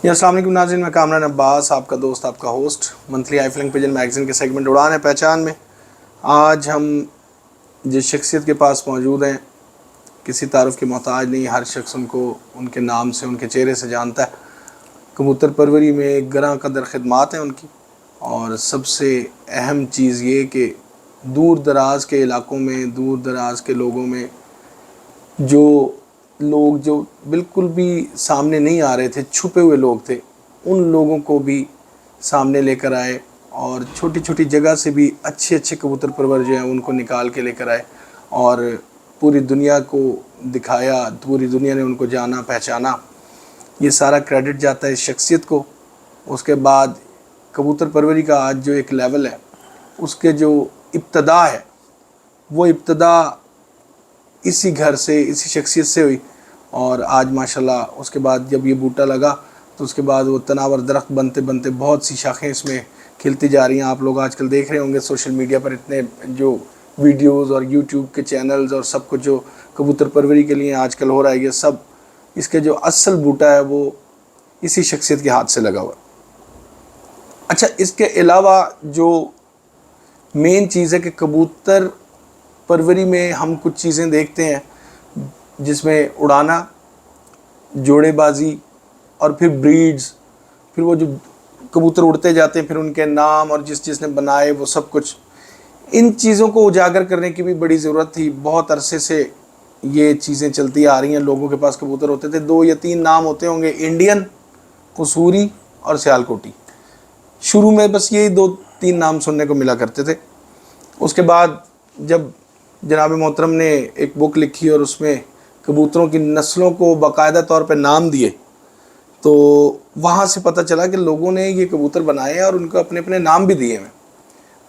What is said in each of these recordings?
جی السلام علیکم ناظرین، میں کامران عباس، آپ کا دوست، آپ کا ہوسٹ، منتھلی آئی فلنگ پیجن میگزین کے سیگمنٹ اڑان ہے پہچان میں آج ہم جس شخصیت کے پاس موجود ہیں کسی تعارف کے محتاج نہیں، ہر شخص ان کو ان کے نام سے، ان کے چہرے سے جانتا ہے۔ کبوتر پروری میں ایک گراں قدر خدمات ہیں ان کی، اور سب سے اہم چیز یہ کہ دور دراز کے علاقوں میں، دور دراز کے لوگوں میں جو لوگ جو بالکل بھی سامنے نہیں آ رہے تھے، چھپے ہوئے لوگ تھے، ان لوگوں کو بھی سامنے لے کر آئے، اور چھوٹی چھوٹی جگہ سے بھی اچھے اچھے کبوتر پرور جو ہیں ان کو نکال کے لے کر آئے اور پوری دنیا کو دکھایا، پوری دنیا نے ان کو جانا پہچانا۔ یہ سارا کریڈٹ جاتا ہے اس شخصیت کو۔ اس کے بعد کبوتر پروری کا آج جو ایک لیول ہے، اس کے جو ابتدا ہے، وہ ابتدا اسی گھر سے، اسی شخصیت سے ہوئی، اور آج ماشاءاللہ اس کے بعد جب یہ بوٹا لگا تو اس کے بعد وہ تناور درخت بنتے بنتے بہت سی شاخیں اس میں کھلتی جا رہی ہیں۔ آپ لوگ آج کل دیکھ رہے ہوں گے سوشل میڈیا پر اتنے جو ویڈیوز اور یوٹیوب کے چینلز اور سب کچھ جو کبوتر پروری کے لیے آج کل ہو رہا ہے، یہ سب اس کے جو اصل بوٹا ہے وہ اسی شخصیت کے ہاتھ سے لگا ہوا ہے۔ اچھا، اس کے علاوہ جو مین چیز ہے کہ کبوتر پروری میں ہم کچھ چیزیں دیکھتے ہیں جس میں اڑانا، جوڑے بازی، اور پھر بریڈز، پھر وہ جو کبوتر اڑتے جاتے ہیں پھر ان کے نام اور جس نے بنائے وہ سب کچھ، ان چیزوں کو اجاگر کرنے کی بھی بڑی ضرورت تھی۔ بہت عرصے سے یہ چیزیں چلتی آ رہی ہیں، لوگوں کے پاس کبوتر ہوتے تھے، 2 یا 3 نام ہوتے ہوں گے، انڈین، قصوری اور سیالکوٹی۔ شروع میں بس یہی 2-3 نام سننے کو ملا کرتے تھے۔ اس کے بعد جب جناب محترم نے ایک بک لکھی اور اس میں کبوتروں کی نسلوں کو باقاعدہ طور پہ نام دیے، تو وہاں سے پتہ چلا کہ لوگوں نے یہ کبوتر بنائے ہیں اور ان کو اپنے اپنے نام بھی دیے ہیں۔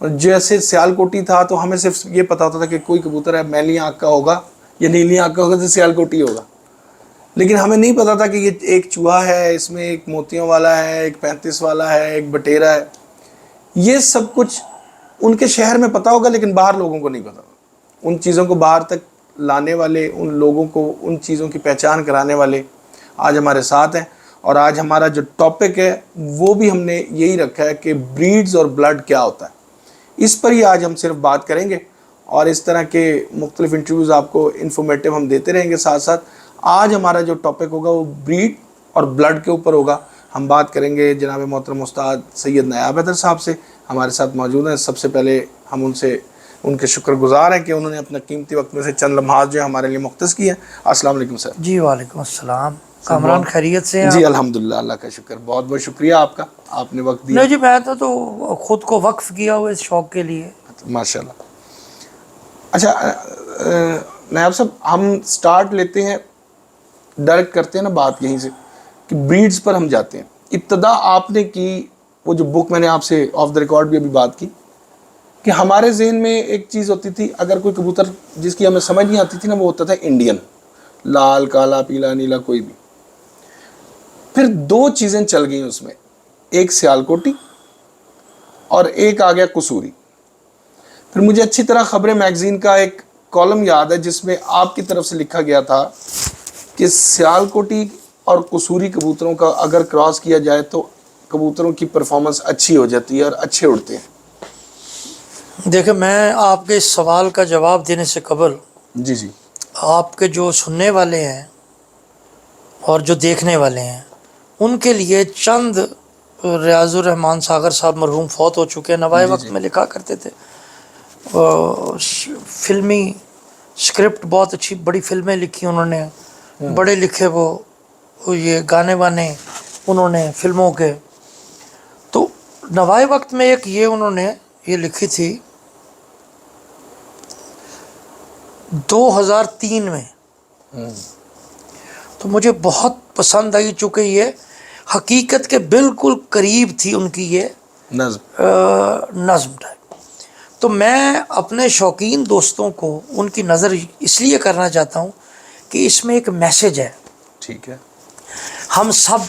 اور جیسے سیالکوٹی تھا تو ہمیں صرف یہ پتا ہوتا تھا کہ کوئی کبوتر ہے میلی آنکھ کا ہوگا یا نیلی آنکھ کا ہوگا تو سیالکوٹی ہوگا، لیکن ہمیں نہیں پتا تھا کہ یہ ایک چوہا ہے، اس میں ایک موتیوں والا ہے، ایک 35 والا ہے، ایک بٹیرا ہے۔ یہ سب کچھ ان کے شہر میں پتا ہوگا لیکن باہر لوگوں کو نہیں پتا۔ ان چیزوں کو باہر تک لانے والے، ان لوگوں کو ان چیزوں کی پہچان کرانے والے آج ہمارے ساتھ ہیں۔ اور آج ہمارا جو ٹاپک ہے وہ بھی ہم نے یہی رکھا ہے کہ بریڈز اور بلڈ کیا ہوتا ہے، اس پر ہی آج ہم صرف بات کریں گے، اور اس طرح کے مختلف انٹرویوز آپ کو انفارمیٹیو ہم دیتے رہیں گے ساتھ ساتھ۔ آج ہمارا جو ٹاپک ہوگا وہ بریڈ اور بلڈ کے اوپر ہوگا۔ ہم بات کریں گے جناب محترم استاد سید نایاب حیدر صاحب سے، ہمارے ساتھ موجود ہیں۔ سب سے پہلے ہم ان کے شکر گزار ہیں کہ انہوں نے اپنا قیمتی وقت میں سے چند لمحات جو ہمارے لیے مختص کیے ہیں۔ السلام علیکم سر۔ جی وعلیکم السلام۔ کامران خیریت سے ہیں؟ جی الحمدللہ، اللہ کا شکر، بہت بہت شکریہ آپ کا، آپ نے وقت دیا۔ نہیں جی، میں تو خود کو وقف کیا ہوا اس شوق کے لیے۔ ماشاءاللہ۔ اچھا نایاب صاحب، ہم سٹارٹ لیتے ہیں، ڈائریکٹ کرتے ہیں نا بات یہیں سے کہ بریڈز پر ہم جاتے ہیں۔ ابتدا آپ نے کی وہ جو بک، میں نے آپ سے آف دا ریکارڈ بھی ابھی بات کی کہ ہمارے ذہن میں ایک چیز ہوتی تھی، اگر کوئی کبوتر جس کی ہمیں سمجھ نہیں آتی تھی نا، وہ ہوتا تھا انڈین، لال، کالا، پیلا، نیلا، کوئی بھی۔ پھر 2 چیزیں چل گئیں اس میں، ایک سیالکوٹی اور ایک آ گیا قصوری۔ پھر مجھے اچھی طرح خبریں میگزین کا ایک کالم یاد ہے جس میں آپ کی طرف سے لکھا گیا تھا کہ سیالکوٹی اور قصوری کبوتروں کا اگر کراس کیا جائے تو کبوتروں کی پرفارمنس اچھی ہو جاتی ہے اور اچھے اڑتے ہیں۔ دیکھیں، میں آپ کے اس سوال کا جواب دینے سے قبل جی آپ کے جو سننے والے ہیں اور جو دیکھنے والے ہیں ان کے لیے چند ریاض الرحمان ساغر صاحب مرحوم فوت ہو چکے ہیں، نوائے وقت میں لکھا کرتے تھے، فلمی سکرپٹ بہت اچھی بڑی فلمیں لکھی انہوں نے، بڑے لکھے وہ یہ گانے وانے انہوں نے فلموں کے۔ تو نوائے وقت میں ایک یہ انہوں نے یہ لکھی تھی 2003 میں، تو مجھے بہت پسند آئی، چونکہ یہ حقیقت کے بالکل قریب تھی ان کی یہ نظم ٹائپ۔ تو میں اپنے شوقین دوستوں کو ان کی نظر اس لیے کرنا چاہتا ہوں کہ اس میں ایک میسج ہے، ٹھیک ہے، ہم سب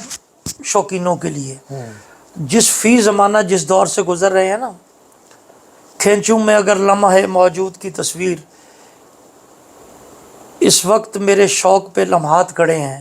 شوقینوں کے لیے، جس فی زمانہ جس دور سے گزر رہے ہیں نا، کھینچوں میں اگر لمحہ موجود کی تصویر، اس وقت میرے شوق پہ لمحات کھڑے ہیں،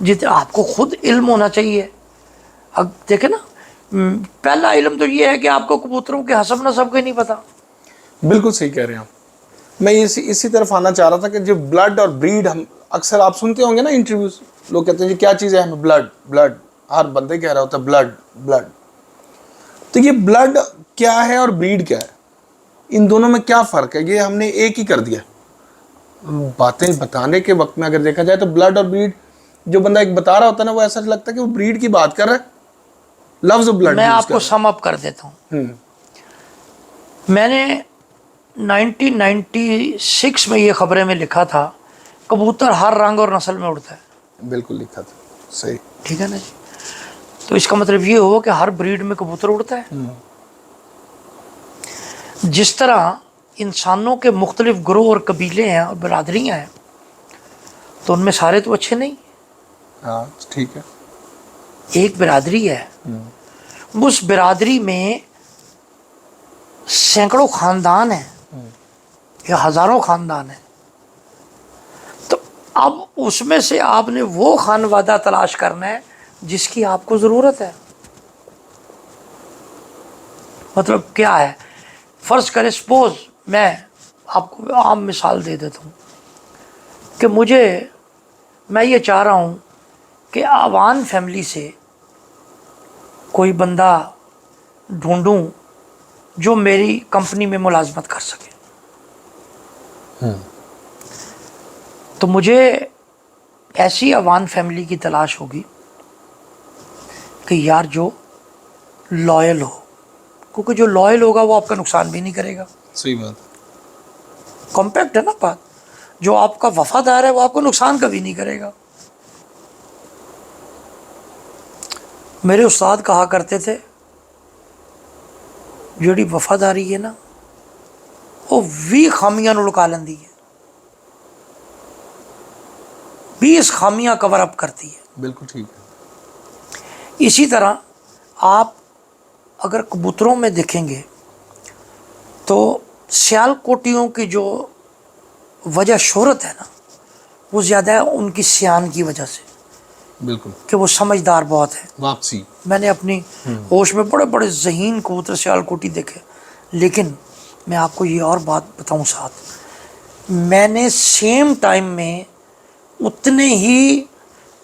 جتنا آپ کو خود علم ہونا چاہیے. اب دیکھیں نا, پہلا علم تو یہ ہے کہ آپ کو کبوتروں کے حسب نسب کا ہی نہیں پتا. بالکل صحیح کہہ رہے ہیں آپ. میں اسی طرف آنا چاہ رہا تھا کہ جو بلڈ اور بریڈ, ہم اکثر آپ سنتے ہوں گے نا انٹرویوز, لوگ کہتے ہیں جی کیا چیز ہے, ہمیں بلڈ, ہر بندے کہہ رہا ہوتا ہے بلڈ. تو یہ بلڈ کیا ہے اور بریڈ کیا ہے, ان دونوں میں کیا فرق ہے؟ یہ ہم نے ایک ہی کر دیا. باتیں بتانے کے وقت میں اگر دیکھا جائے تو بلڈ اور بریڈ, جو بندہ ایک بتا رہا ہوتا ہے نا, وہ ایسا لگتا ہے کہ وہ بریڈ کی بات کر رہا ہے, لفظ بلڈ میں یوز آپ کر کو رہا سم اپ کر دیتا ہوں. ہے. میں نے 1996 میں یہ خبریں میں لکھا تھا, کبوتر ہر رنگ اور نسل میں اڑتا ہے. بالکل لکھا تھا, صحیح. ٹھیک ہے نا جی. تو اس کا مطلب یہ ہو کہ ہر بریڈ میں کبوتر اڑتا ہے. جس طرح انسانوں کے مختلف گروہ اور قبیلے ہیں اور برادریاں ہیں, تو ان میں سارے تو اچھے نہیں. ہاں ٹھیک ہے. ایک برادری ہے, اس برادری میں سینکڑوں خاندان ہیں یا ہزاروں خاندان ہیں. تو اب اس میں سے آپ نے وہ خانوادہ تلاش کرنا ہے جس کی آپ کو ضرورت ہے. مطلب کیا ہے, فرض کرے سپوز میں آپ کو عام مثال دے دیتا ہوں کہ میں یہ چاہ رہا ہوں کہ آوان فیملی سے کوئی بندہ ڈھونڈوں جو میری کمپنی میں ملازمت کر سکے. تو مجھے ایسی آوان فیملی کی تلاش ہوگی کہ یار جو لائل ہو, کیونکہ جو لائل ہوگا وہ آپ کا نقصان بھی نہیں کرے گا. صحیح بات. کمپیکٹ ہے نا بات. جو آپ کا وفادار ہے وہ آپ کو نقصان کبھی نہیں کرے گا. میرے استاد کہا کرتے تھے جڑی وفاداری ہے نا وہ 20 خامیاں لکا لیندی ہے, 20 خامیاں کور اپ کرتی ہے. بالکل ٹھیک ہے. اسی طرح آپ اگر کبوتروں میں دیکھیں گے تو سیال کوٹیوں کی جو وجہ شہرت ہے نا, وہ زیادہ ہے ان کی سیان کی وجہ سے, بالکل, کہ وہ سمجھدار بہت ہے. واپسی. میں نے اپنی ہوش میں بڑے بڑے ذہین کبوتر سیال کوٹی دیکھے. لیکن میں آپ کو یہ اور بات بتاؤں ساتھ, میں نے سیم ٹائم میں اتنے ہی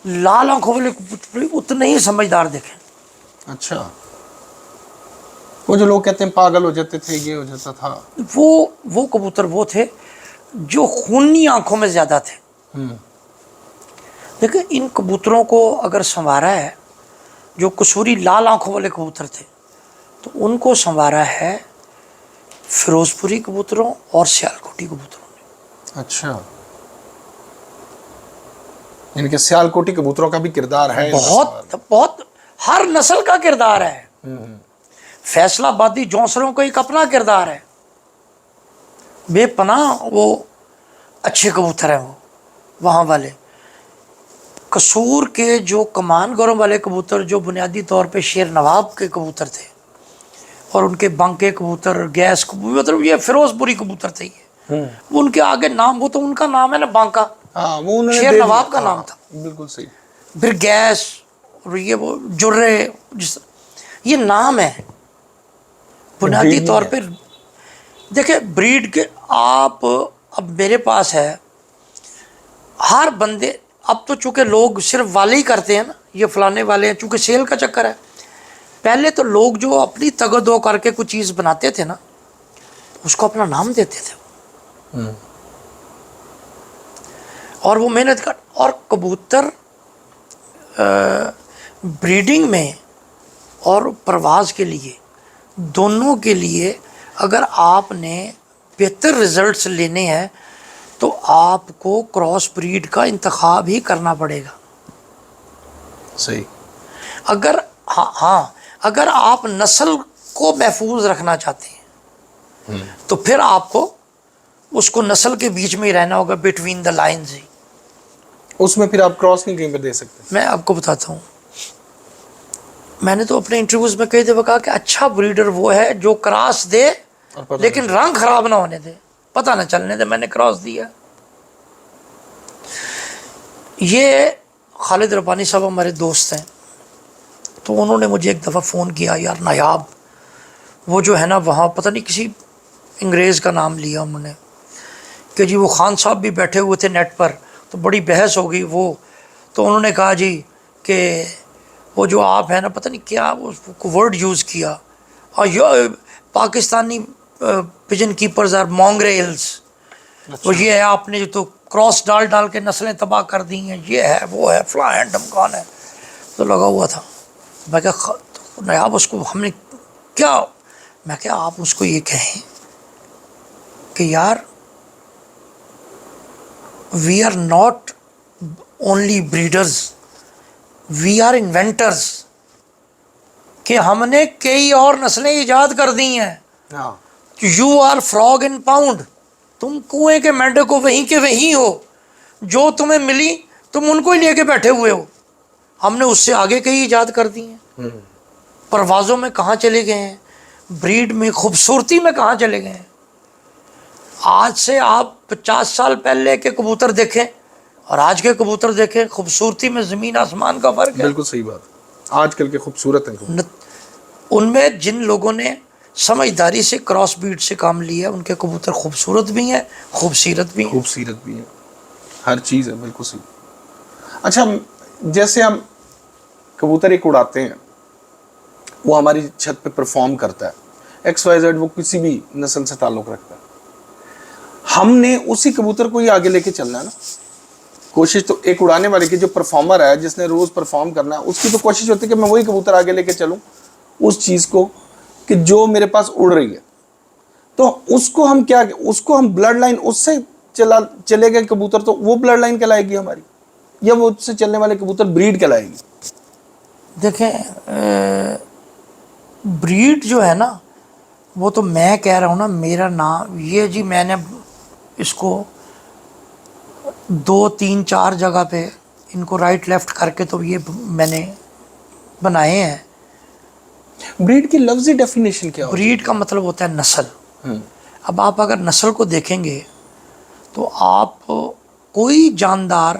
لال آنکھوں والے کبوتر اتنے ہی سمجھدار دیکھے. اچھا, وہ جو لوگ کہتے ہیں پاگل ہو جاتے تھے, یہ ہو جاتا تھا, وہ کبوتر وہ تھے جو خونی آنکھوں میں زیادہ تھے. دیکھیں ان کبوتروں کو اگر سنوارا ہے, جو قصوری لال آنکھوں والے کبوتر تھے, تو ان کو سنوارا ہے فیروز پوری کبوتروں اور سیال کوٹی کبوتروں نے. اچھا, ان کے سیال کوٹی کبوتروں کا بھی کردار ہے, بہت بہت, ہر نسل کا کردار ہے. فیصلہ آبادی جونسروں کا ایک اپنا کردار ہے, بے پناہ وہ اچھے کبوتر ہیں. وہ وہاں والے قصور کے جو کمان گورم والے کبوتر جو بنیادی طور پہ شیر نواب کے کبوتر تھے, اور ان کے بنکے کبوتر, گیس کبوتر, مطلب یہ فیروز پوری کبوتر تھے. یہ ان کے آگے نام, وہ تو ان کا نام ہے نا بانکا, شیر نواب کا نام تھا. بالکل صحیح. پھر گیس, اور یہ وہ جرے, یہ نام ہے بنیادی طور پہ. دیکھیں بریڈ کے آپ, اب میرے پاس ہے ہر بندے, اب تو چونکہ لوگ صرف والے ہی کرتے ہیں نا, یہ فلانے والے ہیں, چونکہ سیل کا چکر ہے. پہلے تو لوگ جو اپنی تگدو کر کے کوئی چیز بناتے تھے نا, اس کو اپنا نام دیتے تھے, اور وہ محنت کر. اور کبوتر بریڈنگ میں اور پرواز کے لیے, دونوں کے لیے اگر آپ نے بہتر رزلٹس لینے ہیں تو آپ کو کراس بریڈ کا انتخاب ہی کرنا پڑے گا. صحیح. اگر اگر آپ نسل کو محفوظ رکھنا چاہتے ہیں تو پھر آپ کو اس کو نسل کے بیچ میں ہی رہنا ہوگا, بٹوین دا لائنز ہی. اس میں پھر آپ کراس نہیں کہیں پہ دے سکتے. میں آپ کو بتاتا ہوں, میں نے تو اپنے انٹرویوز میں کئی دفعہ کہا کہ اچھا بریڈر وہ ہے جو کراس دے لیکن رنگ خراب نہ ہونے دے, پتہ نہ چلنے دے میں نے کراس دیا. یہ خالد ربانی صاحب ہمارے دوست ہیں, تو انہوں نے مجھے ایک دفعہ فون کیا, یار نایاب وہ جو ہے نا وہاں پتہ نہیں کسی انگریز کا نام لیا انہوں نے کہ جی وہ خان صاحب بھی بیٹھے ہوئے تھے نیٹ پر, تو بڑی بحث ہو گئی وہ, تو انہوں نے کہا جی کہ وہ جو آپ ہیں نا پتہ نہیں کیا وہ ورڈ یوز کیا, اور پاکستانی پجن کیپرز آر مونگریلز, وہ یہ ہے آپ نے جو تو کراس ڈال ڈال کے نسلیں تباہ کر دی ہیں, یہ ہے وہ ہے فلاں ہے ڈمکان ہے. تو لگا ہوا تھا, میں کہا نایاب اس کو ہم نے کیا, میں کہا آپ اس کو یہ کہیں کہ یار we are not only breeders, we are inventors, کہ ہم نے کئی اور نسلیں ایجاد کر دی ہیں. You are frog in pound, تم کنویں کے مینڈے کو وہیں کے وہیں ہو, جو تمہیں ملی تم ان کو ہی لے کے بیٹھے ہوئے ہو, ہم نے اس سے آگے کئی ایجاد کر دی ہیں. پروازوں میں کہاں چلے گئے ہیں, بریڈ میں خوبصورتی میں کہاں چلے گئے ہیں. آج سے آپ 50 سال پہلے کے کبوتر دیکھیں اور آج کے کبوتر دیکھیں, خوبصورتی میں زمین آسمان کا فرق ہے. بالکل صحیح بات, آج کل کے خوبصورت ہیں. ان میں جن لوگوں نے سمجھداری سے کراس بیٹ سے کام لیا ان کے کبوتر خوبصورت بھی ہیں, خوبصیرت بھی ہیں. خوبصورت بھی ہیں, ہر چیز ہے. بالکل صحیح. اچھا, جیسے ہم کبوتر ایک اڑاتے ہیں, وہ ہماری چھت پہ پرفارم کرتا ہے, ایکس وائی زیڈ, وہ کسی بھی نسل سے تعلق رکھتا ہے, ہم نے اسی کبوتر کو ہی آگے لے کے چلنا ہے نا. کوشش تو ایک اڑانے والے کی, جو پرفارمر ہے جس نے روز پرفارم کرنا ہے, اس کی تو کوشش ہوتی ہے کہ میں وہی کبوتر آگے لے کے چلوں اس چیز کو کہ جو میرے پاس اڑ رہی ہے. تو اس کو ہم کیا, اس کو ہم بلڈ لائن اس سے چلے گئے کبوتر, تو وہ بلڈ لائن کہلائے گی ہماری, یا وہ اس سے چلنے والے کبوتر بریڈ کہلائے گی؟ دیکھیں بریڈ جو ہے نا وہ تو میں کہہ رہا ہوں نا, میرا نام یہ جی میں نے اس کو 2 3 4 جگہ پہ ان کو رائٹ لیفٹ کر کے تو یہ میں نے بنائے ہیں. بریڈ کی لفظی ڈیفینیشن کیا ہوتی ہے؟ بریڈ کا مطلب ہوتا ہے نسل. اب آپ اگر نسل کو دیکھیں گے تو آپ کوئی جاندار,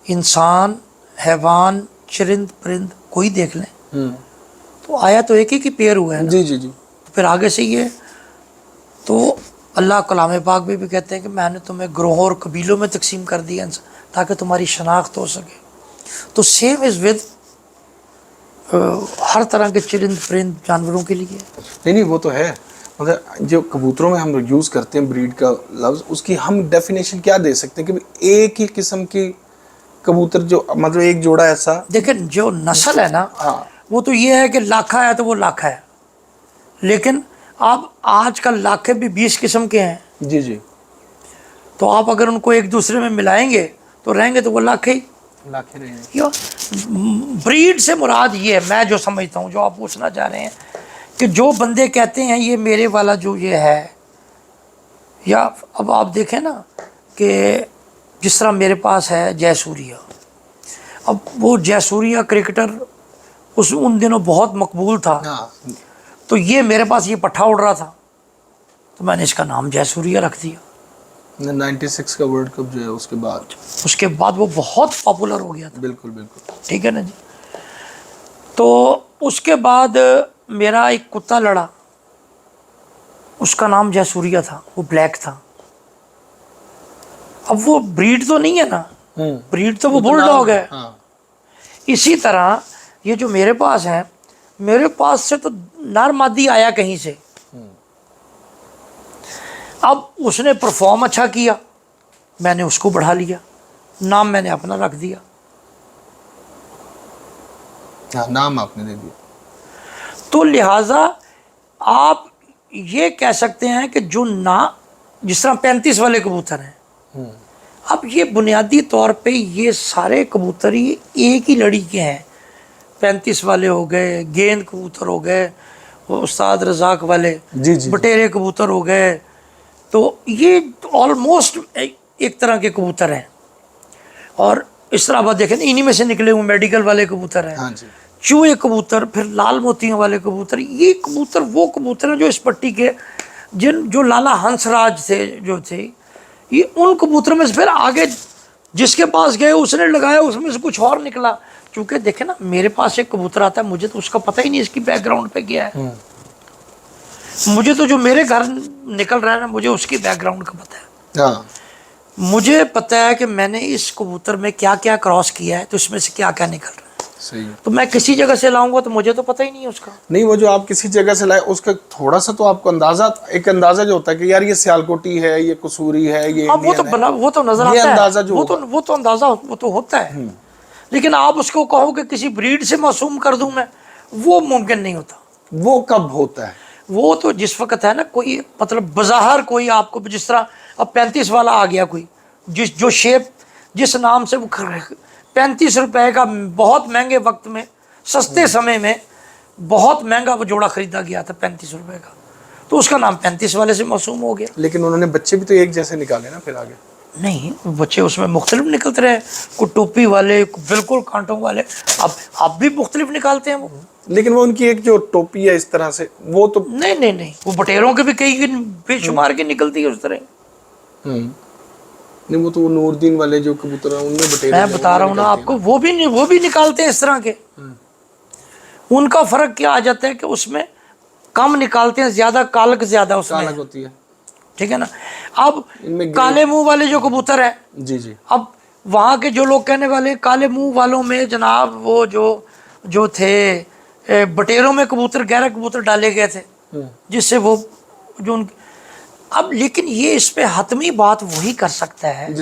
انسان, حیوان, چرند پرند کوئی دیکھ لیں تو آیا تو ایک ہی کی پیئر ہوا ہے نا. جی جی جی. پھر آگے سے یہ تو اللہ کلام پاک میں بھی کہتے ہیں کہ میں نے تمہیں گروہوں اور قبیلوں میں تقسیم کر دیا تاکہ تمہاری شناخت ہو سکے. تو سیم از ود ہر طرح کے چرند پرند جانوروں کے لیے. نہیں وہ تو ہے, مطلب جو کبوتروں میں ہم یوز کرتے ہیں بریڈ کا لفظ, اس کی ہم ڈیفینیشن کیا دے سکتے ہیں کہ ایک ہی قسم کی کبوتر, جو مطلب ایک جوڑا ایسا. دیکھیں جو نسل ہے نا وہ تو یہ ہے کہ لاکھا ہے تو وہ لاکھا ہے, لیکن آپ آج کل لاکھے بھی 20 قسم کے ہیں. جی جی. تو آپ اگر ان کو ایک دوسرے میں ملائیں گے تو رہیں گے تو وہ لاکھے ہی. بریڈ سے مراد یہ ہے, میں جو سمجھتا ہوں, جو آپ پوچھنا چاہ رہے ہیں کہ جو بندے کہتے ہیں یہ میرے والا جو یہ ہے, یا اب آپ دیکھیں نا کہ جس طرح میرے پاس ہے جے سوریہ, اب وہ جے سوریہ کرکٹر ان دنوں بہت مقبول تھا, تو یہ میرے پاس یہ پٹھا اڑ رہا تھا تو میں نے اس کا نام جے سوریہ رکھ دیا. 96 کا ورلڈ کپ جو ہے اس کے بعد وہ بہت پاپولر ہو گیا تھا. بالکل بالکل. ٹھیک ہے نا جی. تو اس کے بعد میرا ایک کتا لڑا, اس کا نام جے سوریہ تھا, وہ بلیک تھا. اب وہ بریڈ تو نہیں ہے نا, بریڈ تو وہ بل ڈاگ ہے. اسی طرح یہ جو میرے پاس ہے, میرے پاس سے تو نر مادی آیا کہیں سے, اب اس نے پرفارم اچھا کیا, میں نے اس کو بڑھا لیا, نام میں نے اپنا رکھ دیا. نام آپ نے دے دیا. تو لہٰذا آپ یہ کہہ سکتے ہیں کہ جو جس طرح 35 والے کبوتر ہیں, اب یہ بنیادی طور پہ یہ سارے کبوتر ہی ایک ہی لڑی کے ہیں. 35 والے ہو گئے, گیند کبوتر ہو گئے, وہ استاد رزاق والے, بٹیرے کبوتر ہو گئے, تو یہ آلموسٹ ایک طرح کے کبوتر ہیں. اور اس طرح آپ دیکھیں انہی میں سے نکلے ہوئے میڈیکل والے کبوتر ہیں, چوہے کبوتر, پھر لال موتیوں والے کبوتر. یہ کبوتر وہ کبوتر ہیں جو اس پٹی کے جو لالا ہنس راج تھے جو تھے, یہ ان کبوتروں میں سے پھر آگے جس کے پاس گئے اس نے لگایا, اس میں سے کچھ اور نکلا. چونکہ دیکھیں نا, میرے پاس ایک کبوتر آتا ہے, مجھے تو اس کا پتہ ہی نہیں اس کی بیک گراؤنڈ پہ کیا ہے. مجھے تو جو میرے گھر نکل رہا ہے نا, مجھے اس کی بیک گراؤنڈ کا پتہ ہے. ہاں مجھے پتہ ہے کہ میں نے اس کبوتر میں کیا کیا کراس کیا ہے, تو اس میں سے کیا کیا نکل رہا ہے. صحیح. تو میں کسی جگہ سے لاؤں گا تو مجھے تو پتہ ہی نہیں ہے اس کا. نہیں, وہ جو آپ کسی جگہ سے لائے اس کا تھوڑا سا تو آپ کو ایک اندازہ جو ہوتا ہے کہ یار یہ سیالکوٹی ہے, یہ قصوری ہے, یہ اب وہ تو انڈین ہے, وہ تو نظر یہ آتا اندازہ ہے, جو وہ تو اندازہ وہ تو ہوتا ہے. لیکن آپ اس کو کہو کہ کسی بریڈ سے معصوم کر دوں میں, وہ ممکن نہیں ہوتا. وہ کب ہوتا ہے؟ وہ تو جس وقت ہے نا, کوئی مطلب بظاہر کوئی آپ کو, جس طرح اب 35 والا آ گیا کوئی, جو شیپ جس نام سے وہ 35 روپے کا بہت مہنگے وقت میں, سستے سمے میں بہت مہنگا وہ جوڑا خریدا گیا تھا 35 روپے کا, تو اس کا نام 35 والے سے موسوم ہو گیا. لیکن انہوں نے بچے بھی تو ایک جیسے نکالے نا پھر آگے. نہیں, بچے اس میں مختلف نکلتے رہے, کوئی ٹوپی والے, بالکل کانٹوں والے, اب بھی مختلف نکالتے ہیں وہ. لیکن وہ ان کی ایک جو ٹوپی ہے اس طرح سے, وہ تو نہیں, وہ بٹیروں کے بھی کئی بے شمار کی نکلتی ہے اس طرح. نہیں, وہ تو وہ نور الدین والے جو کبوتر ہیں ان میں بٹیرے میں بتا رہا ہوں نا آپ کو, وہ بھی نکالتے ہیں اس طرح کے. ان کا فرق کیا آ جاتا ہے کہ اس میں کم نکالتے ہیں, زیادہ کالک زیادہ اس میں ہوتی ہے. ٹھیک ہے نا. اب کالے منہ والے جو کبوتر ہیں, جی اب وہاں کے جو لوگ کہنے والے کالے منہ والوں میں جناب وہ جو تھے بٹیروں میں کبوتر, گہرا کبوتر ڈالے گئے تھے, جس سے وہ جو ان اب, لیکن یہ اس پہ حتمی بات وہی کر سکتا ہے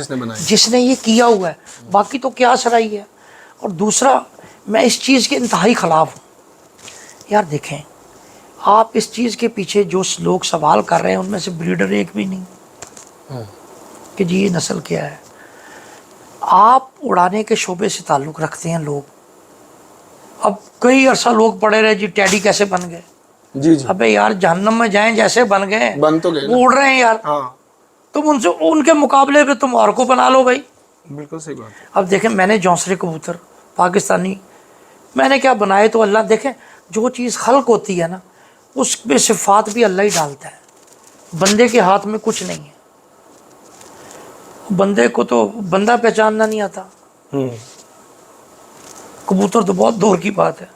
جس نے یہ کیا ہوا ہے, باقی تو کیا سرائی ہے. اور دوسرا, میں اس چیز کے انتہائی خلاف ہوں. یار دیکھیں, آپ اس چیز کے پیچھے جو لوگ سوال کر رہے ہیں ان میں سے بریڈر ایک بھی نہیں کہ جی یہ نسل کیا ہے. آپ اڑانے کے شعبے سے تعلق رکھتے ہیں لوگ, اب کئی عرصہ لوگ پڑے رہے جی ٹیڈی کیسے بن گئے. جی ابے یار جہنم میں جائیں جیسے بن گئے, بن تو گئے, وہ اڑ رہے ہیں یار. تم ان کے مقابلے پہ تم اور کو بنا لو بھائی. بالکل صحیح بات. اب دیکھیں, میں نے جونسرے کبوتر پاکستانی میں نے کیا بنائے, تو اللہ دیکھیں جو چیز خلق ہوتی ہے نا, اس میں صفات بھی اللہ ہی ڈالتا ہے, بندے کے ہاتھ میں کچھ نہیں ہے. بندے کو تو بندہ پہچاننا نہیں آتا, کبوتر تو بہت دور کی بات ہے.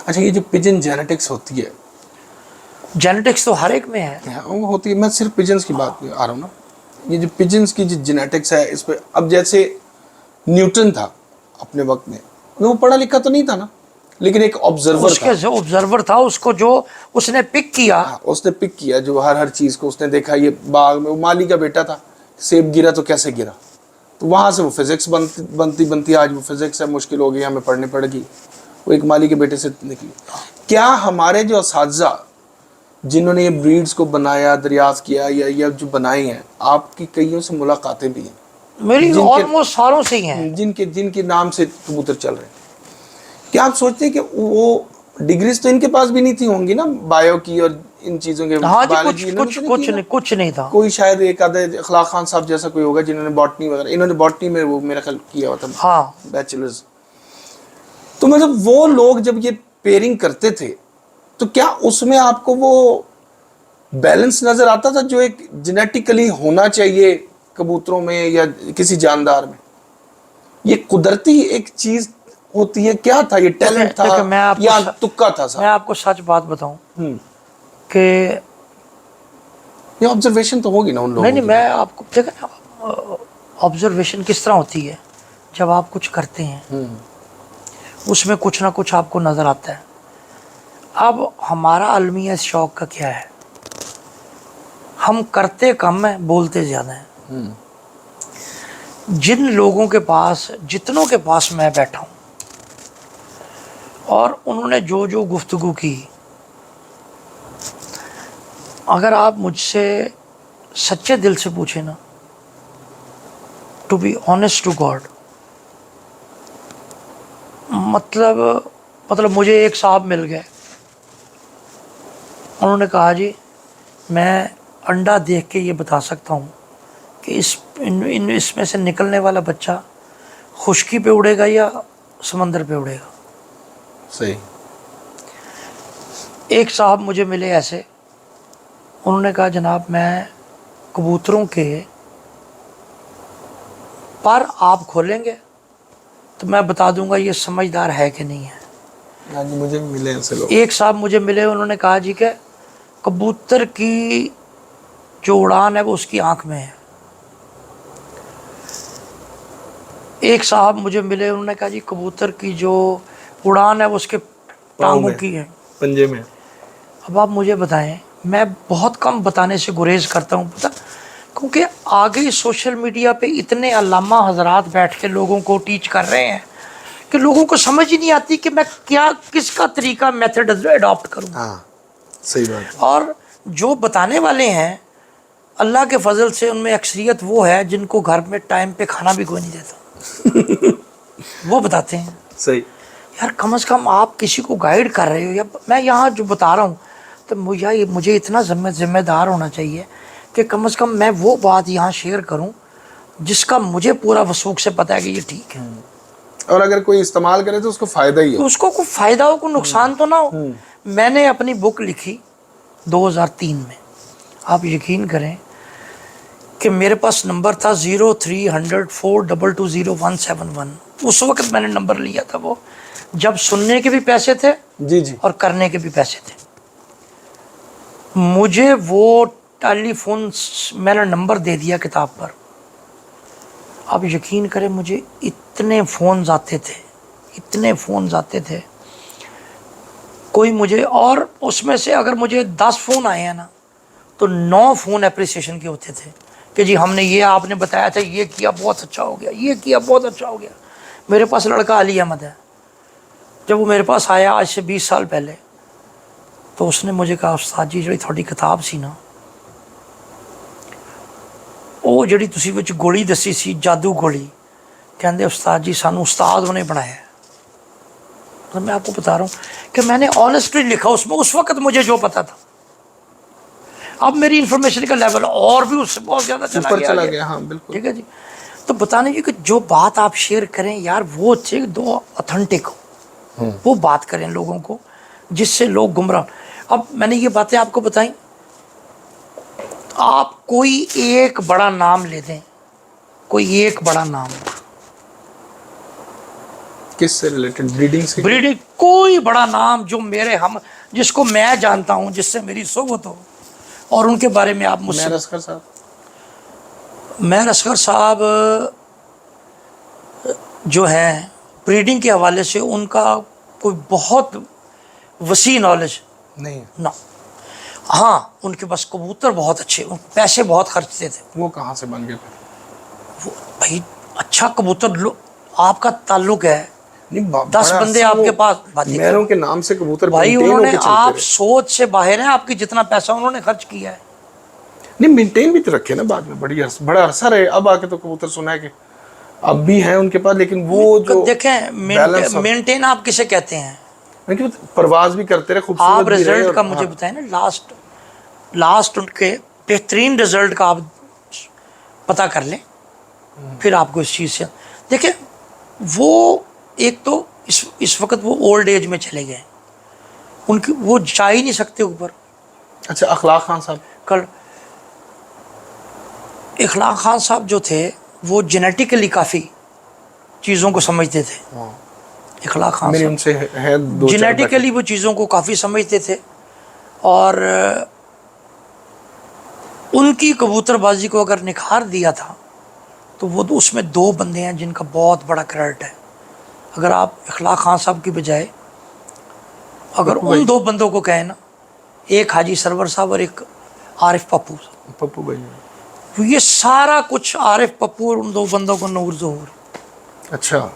اچھا, یہ جو پجن جینیٹکس ہوتی ہے, جینیٹکس تو ہر ایک میں ہے. وہ ہوتی ہے, میں صرف پجنس کی بات آ رہا ہوں نا. یہ جو پجنس کی جو جینیٹکس ہے اس پہ, اب جیسے نیوٹن تھا اپنے وقت میں, وہ پڑھا لکھا تو نہیں تھا نا, لیکن ایک آبزرور تھا. جو آبزرور تھا, اس کو جو اس نے پک کیا, اس نے پک کیا جو ہر چیز کو اس نے دیکھا. یہ باغ میں وہ مالی کا بیٹا تھا, سیب گرا تو کیسے گرا, تو وہاں سے وہ فزکس بنتی آج وہ فزکس ہے, مشکل ہو گئی, ہمیں پڑھنے پڑے گی. وہ ایک مالی کے بیٹے سے نکلی. کیا ہمارے جو اساتذہ جنہوں نے یہ بریڈز کو بنایا, دریافت کیا, یا جو بنائے ہیں, آپ کی کئیوں سے ملاقاتیں بھی ہیں, میری آلموسٹ ساروں سے ہی ہیں, جن کے نام سے کبوتر چل رہے ہیں. کیا آپ سوچتے ہیں کہ وہ ڈگریز تو ان کے پاس بھی نہیں تھی ہوں گی نا, بایو کی اور ان چیزوں کے؟ ہاں جی, کچھ نہیں تھا. کوئی شاید ایک آدھے اخلاق خان صاحب جیسا کوئی ہوگا جنہوں نے باٹنی وغیرہ, انہوں نے باٹنی میں وہ میرا خیال کیا ہوا تھا, بیچلرز. تو مطلب وہ لوگ جب یہ پیئرنگ کرتے تھے, تو کیا اس میں آپ کو وہ بیلنس نظر آتا تھا جو ایک جینیٹیکلی ہونا چاہیے کبوتروں میں یا کسی جاندار میں؟ یہ قدرتی ایک چیز ہوتی ہے, کیا تھا یہ ٹیلنٹ تھا یا تکا تھا؟ میں آپ کو سچ بات بتاؤں کہ یہ آبزرویشن تو ہوگی نا ان لوگوں کی. نہیں, میں آپ کو دیکھیں, آبزرویشن کس طرح ہوتی ہے, جب آپ کچھ کرتے ہیں اس میں کچھ نہ کچھ آپ کو نظر آتا ہے. اب ہمارا المیہ اس شوق کا کیا ہے, ہم کرتے کم ہیں, بولتے زیادہ ہیں. جن لوگوں کے پاس, جتنوں کے پاس میں بیٹھا ہوں, اور انہوں نے جو گفتگو کی, اگر آپ مجھ سے سچے دل سے پوچھیں نا, to be honest to God, مطلب مجھے ایک صاحب مل گئے, انہوں نے کہا جی میں انڈا دیکھ کے یہ بتا سکتا ہوں کہ اس میں سے نکلنے والا بچہ خشکی پہ اڑے گا یا سمندر پہ اڑے گا. صحیح. ایک صاحب مجھے ملے ایسے, انہوں نے کہا جناب میں کبوتروں کے پر آپ کھولیں گے تو میں بتا دوں گا یہ سمجھدار ہے کہ نہیں ہے. ہاں جی مجھے بھی ملے ایسے لوگ. ایک صاحب مجھے ملے, انہوں نے کہا جی کہ کبوتر کی جو اڑان ہے وہ اس کی آنکھ میں ہے. ایک صاحب مجھے ملے, انہوں نے کہا جی کبوتر کی جو اڑان ہے وہ اس کے ٹانگوں کی ہے, پنجے میں. اب آپ مجھے بتائیں, میں بہت کم بتانے سے گریز کرتا ہوں, پتہ کیونکہ آگے سوشل میڈیا پہ اتنے علامہ حضرات بیٹھ کے لوگوں کو ٹیچ کر رہے ہیں کہ لوگوں کو سمجھ ہی نہیں آتی کہ میں کیا کس کا طریقہ میتھڈ اڈاپٹ کروں. ہاں صحیح بات. اور جو بتانے والے ہیں اللہ کے فضل سے ان میں اکثریت وہ ہے جن کو گھر میں ٹائم پہ کھانا بھی کوئی نہیں دیتا, وہ بتاتے ہیں. صحیح. یار کم از کم آپ کسی کو گائیڈ کر رہے ہو, یا میں یہاں جو بتا رہا ہوں تو مجھے اتنا ذمہ دار ہونا چاہیے کہ کم از کم میں وہ بات یہاں شیئر کروں جس کا مجھے پورا وثوق سے پتہ ہے کہ یہ ٹھیک ہے. اور اگر کوئی استعمال کرے تو اس کو فائدہ ہی ہو, اس کو کوئی فائدہ ہو, کوئی نقصان تو نہ ہو. میں نے اپنی بک لکھی 2003 میں, آپ یقین کریں کہ میرے پاس نمبر تھا 030042200171. اس وقت میں نے نمبر لیا تھا وہ جب سننے کے بھی پیسے تھے جی جی, اور کرنے کے بھی پیسے تھے. مجھے وہ ٹیلی فون میں نے نمبر دے دیا کتاب پر. آپ یقین کریں مجھے اتنے فونز آتے تھے, کوئی مجھے, اور اس میں سے اگر مجھے 10 فون آئے ہیں نا تو 9 فون اپریسیشن کے ہوتے تھے کہ جی ہم نے یہ آپ نے بتایا تھا, یہ کیا بہت اچھا ہو گیا, یہ کیا بہت اچھا ہو گیا. میرے پاس لڑکا علی احمد ہے, جب وہ میرے پاس آیا آج سے 20 سال پہلے تو اس نے مجھے کہا استاد جی جی تھوڑی کتاب سی نا وہ جڑی تسی وچ گولی دسی سی جادو گولی, کہندے استاد جی سانو استاد انہیں بنایا ہے. تو میں آپ کو بتا رہا ہوں کہ میں نے آنیسٹلی لکھا اس میں, اس وقت مجھے جو پتا تھا. اب میری انفارمیشن کا لیول اور بھی اس سے بہت زیادہ چلا گیا. ہاں بالکل. ٹھیک ہے جی, تو بتانے جی کہ جو بات آپ شیئر کریں یار وہ دو اتھینٹک ہو, وہ بات کریں لوگوں کو جس سے لوگ گمراہ. اب میں نے یہ باتیں آپ کو بتائیں, آپ کوئی ایک بڑا نام لے دیں, کوئی ایک بڑا نام, کس سے ریلیٹڈ, بریڈنگ سے, بریڈنگ, کوئی بڑا نام جو جس کو میں جانتا ہوں, جس سے میری صحبت ہو, اور ان کے بارے میں آپ مجھ سے. مہر اصغر صاحب جو ہیں بریڈنگ کے حوالے سے ان کا کوئی بہت وسیع نالج نہیں نہ. ہاں ان کے پاس کبوتر بہت اچھے, پیسے بہت خرچتے تھے. وہ کہاں سے بن گئے پھر؟ وہ بھائی اچھا کبوتر آپ کا تعلق ہے, 10 بڑا بندے آپ کے پاس, میروں کے نام سے کبوتر بھائی maintain انہوں ہو نے, کے چلتے آپ رہے. سوچ سے باہر ہیں آپ کی جتنا پیسہ انہوں نے خرچ کیا ہے. نہیں مینٹین بھی تو رکھے نا بعد میں, بڑا عرصہ رہے. اب آ کے تو کبوتر سنا ہے کہ اب بھی ہیں ان کے پاس, لیکن وہ جو دیکھیں مینٹین آپ کسے کہتے ہیں, پرواز بھی کرتے رہے, خوبصورت آپ بھی رہے. رزلٹ کا مجھے بتائیں نا, لاسٹ ان کے بہترین رزلٹ کا آپ پتہ کر لیں, پھر آپ کو اس چیز سے دیکھیں. وہ ایک تو اس وقت وہ اولڈ ایج میں چلے گئے, ان کی وہ جا ہی نہیں سکتے اوپر. اچھا اخلاق خان صاحب, کل اخلاق خان صاحب جو تھے وہ جینیٹیکلی کافی چیزوں کو سمجھتے تھے. اخلاق خان میری صاحب ان سے ہے جینیٹیکلی وہ چیزوں کو کافی سمجھتے تھے, اور ان کی کبوتر بازی کو اگر نکھار دیا تھا تو وہ اس میں 2 بندے ہیں جن کا بہت بڑا کریڈٹ ہے. اگر آپ اخلاق خان صاحب کی بجائے اگر ان 2 بندوں کو کہیں نا, ایک حاجی سرور صاحب اور ایک عارف پپو بھائی, یہ سارا کچھ عارف پپو اور ان 2 بندوں کو نور ظہور. اچھا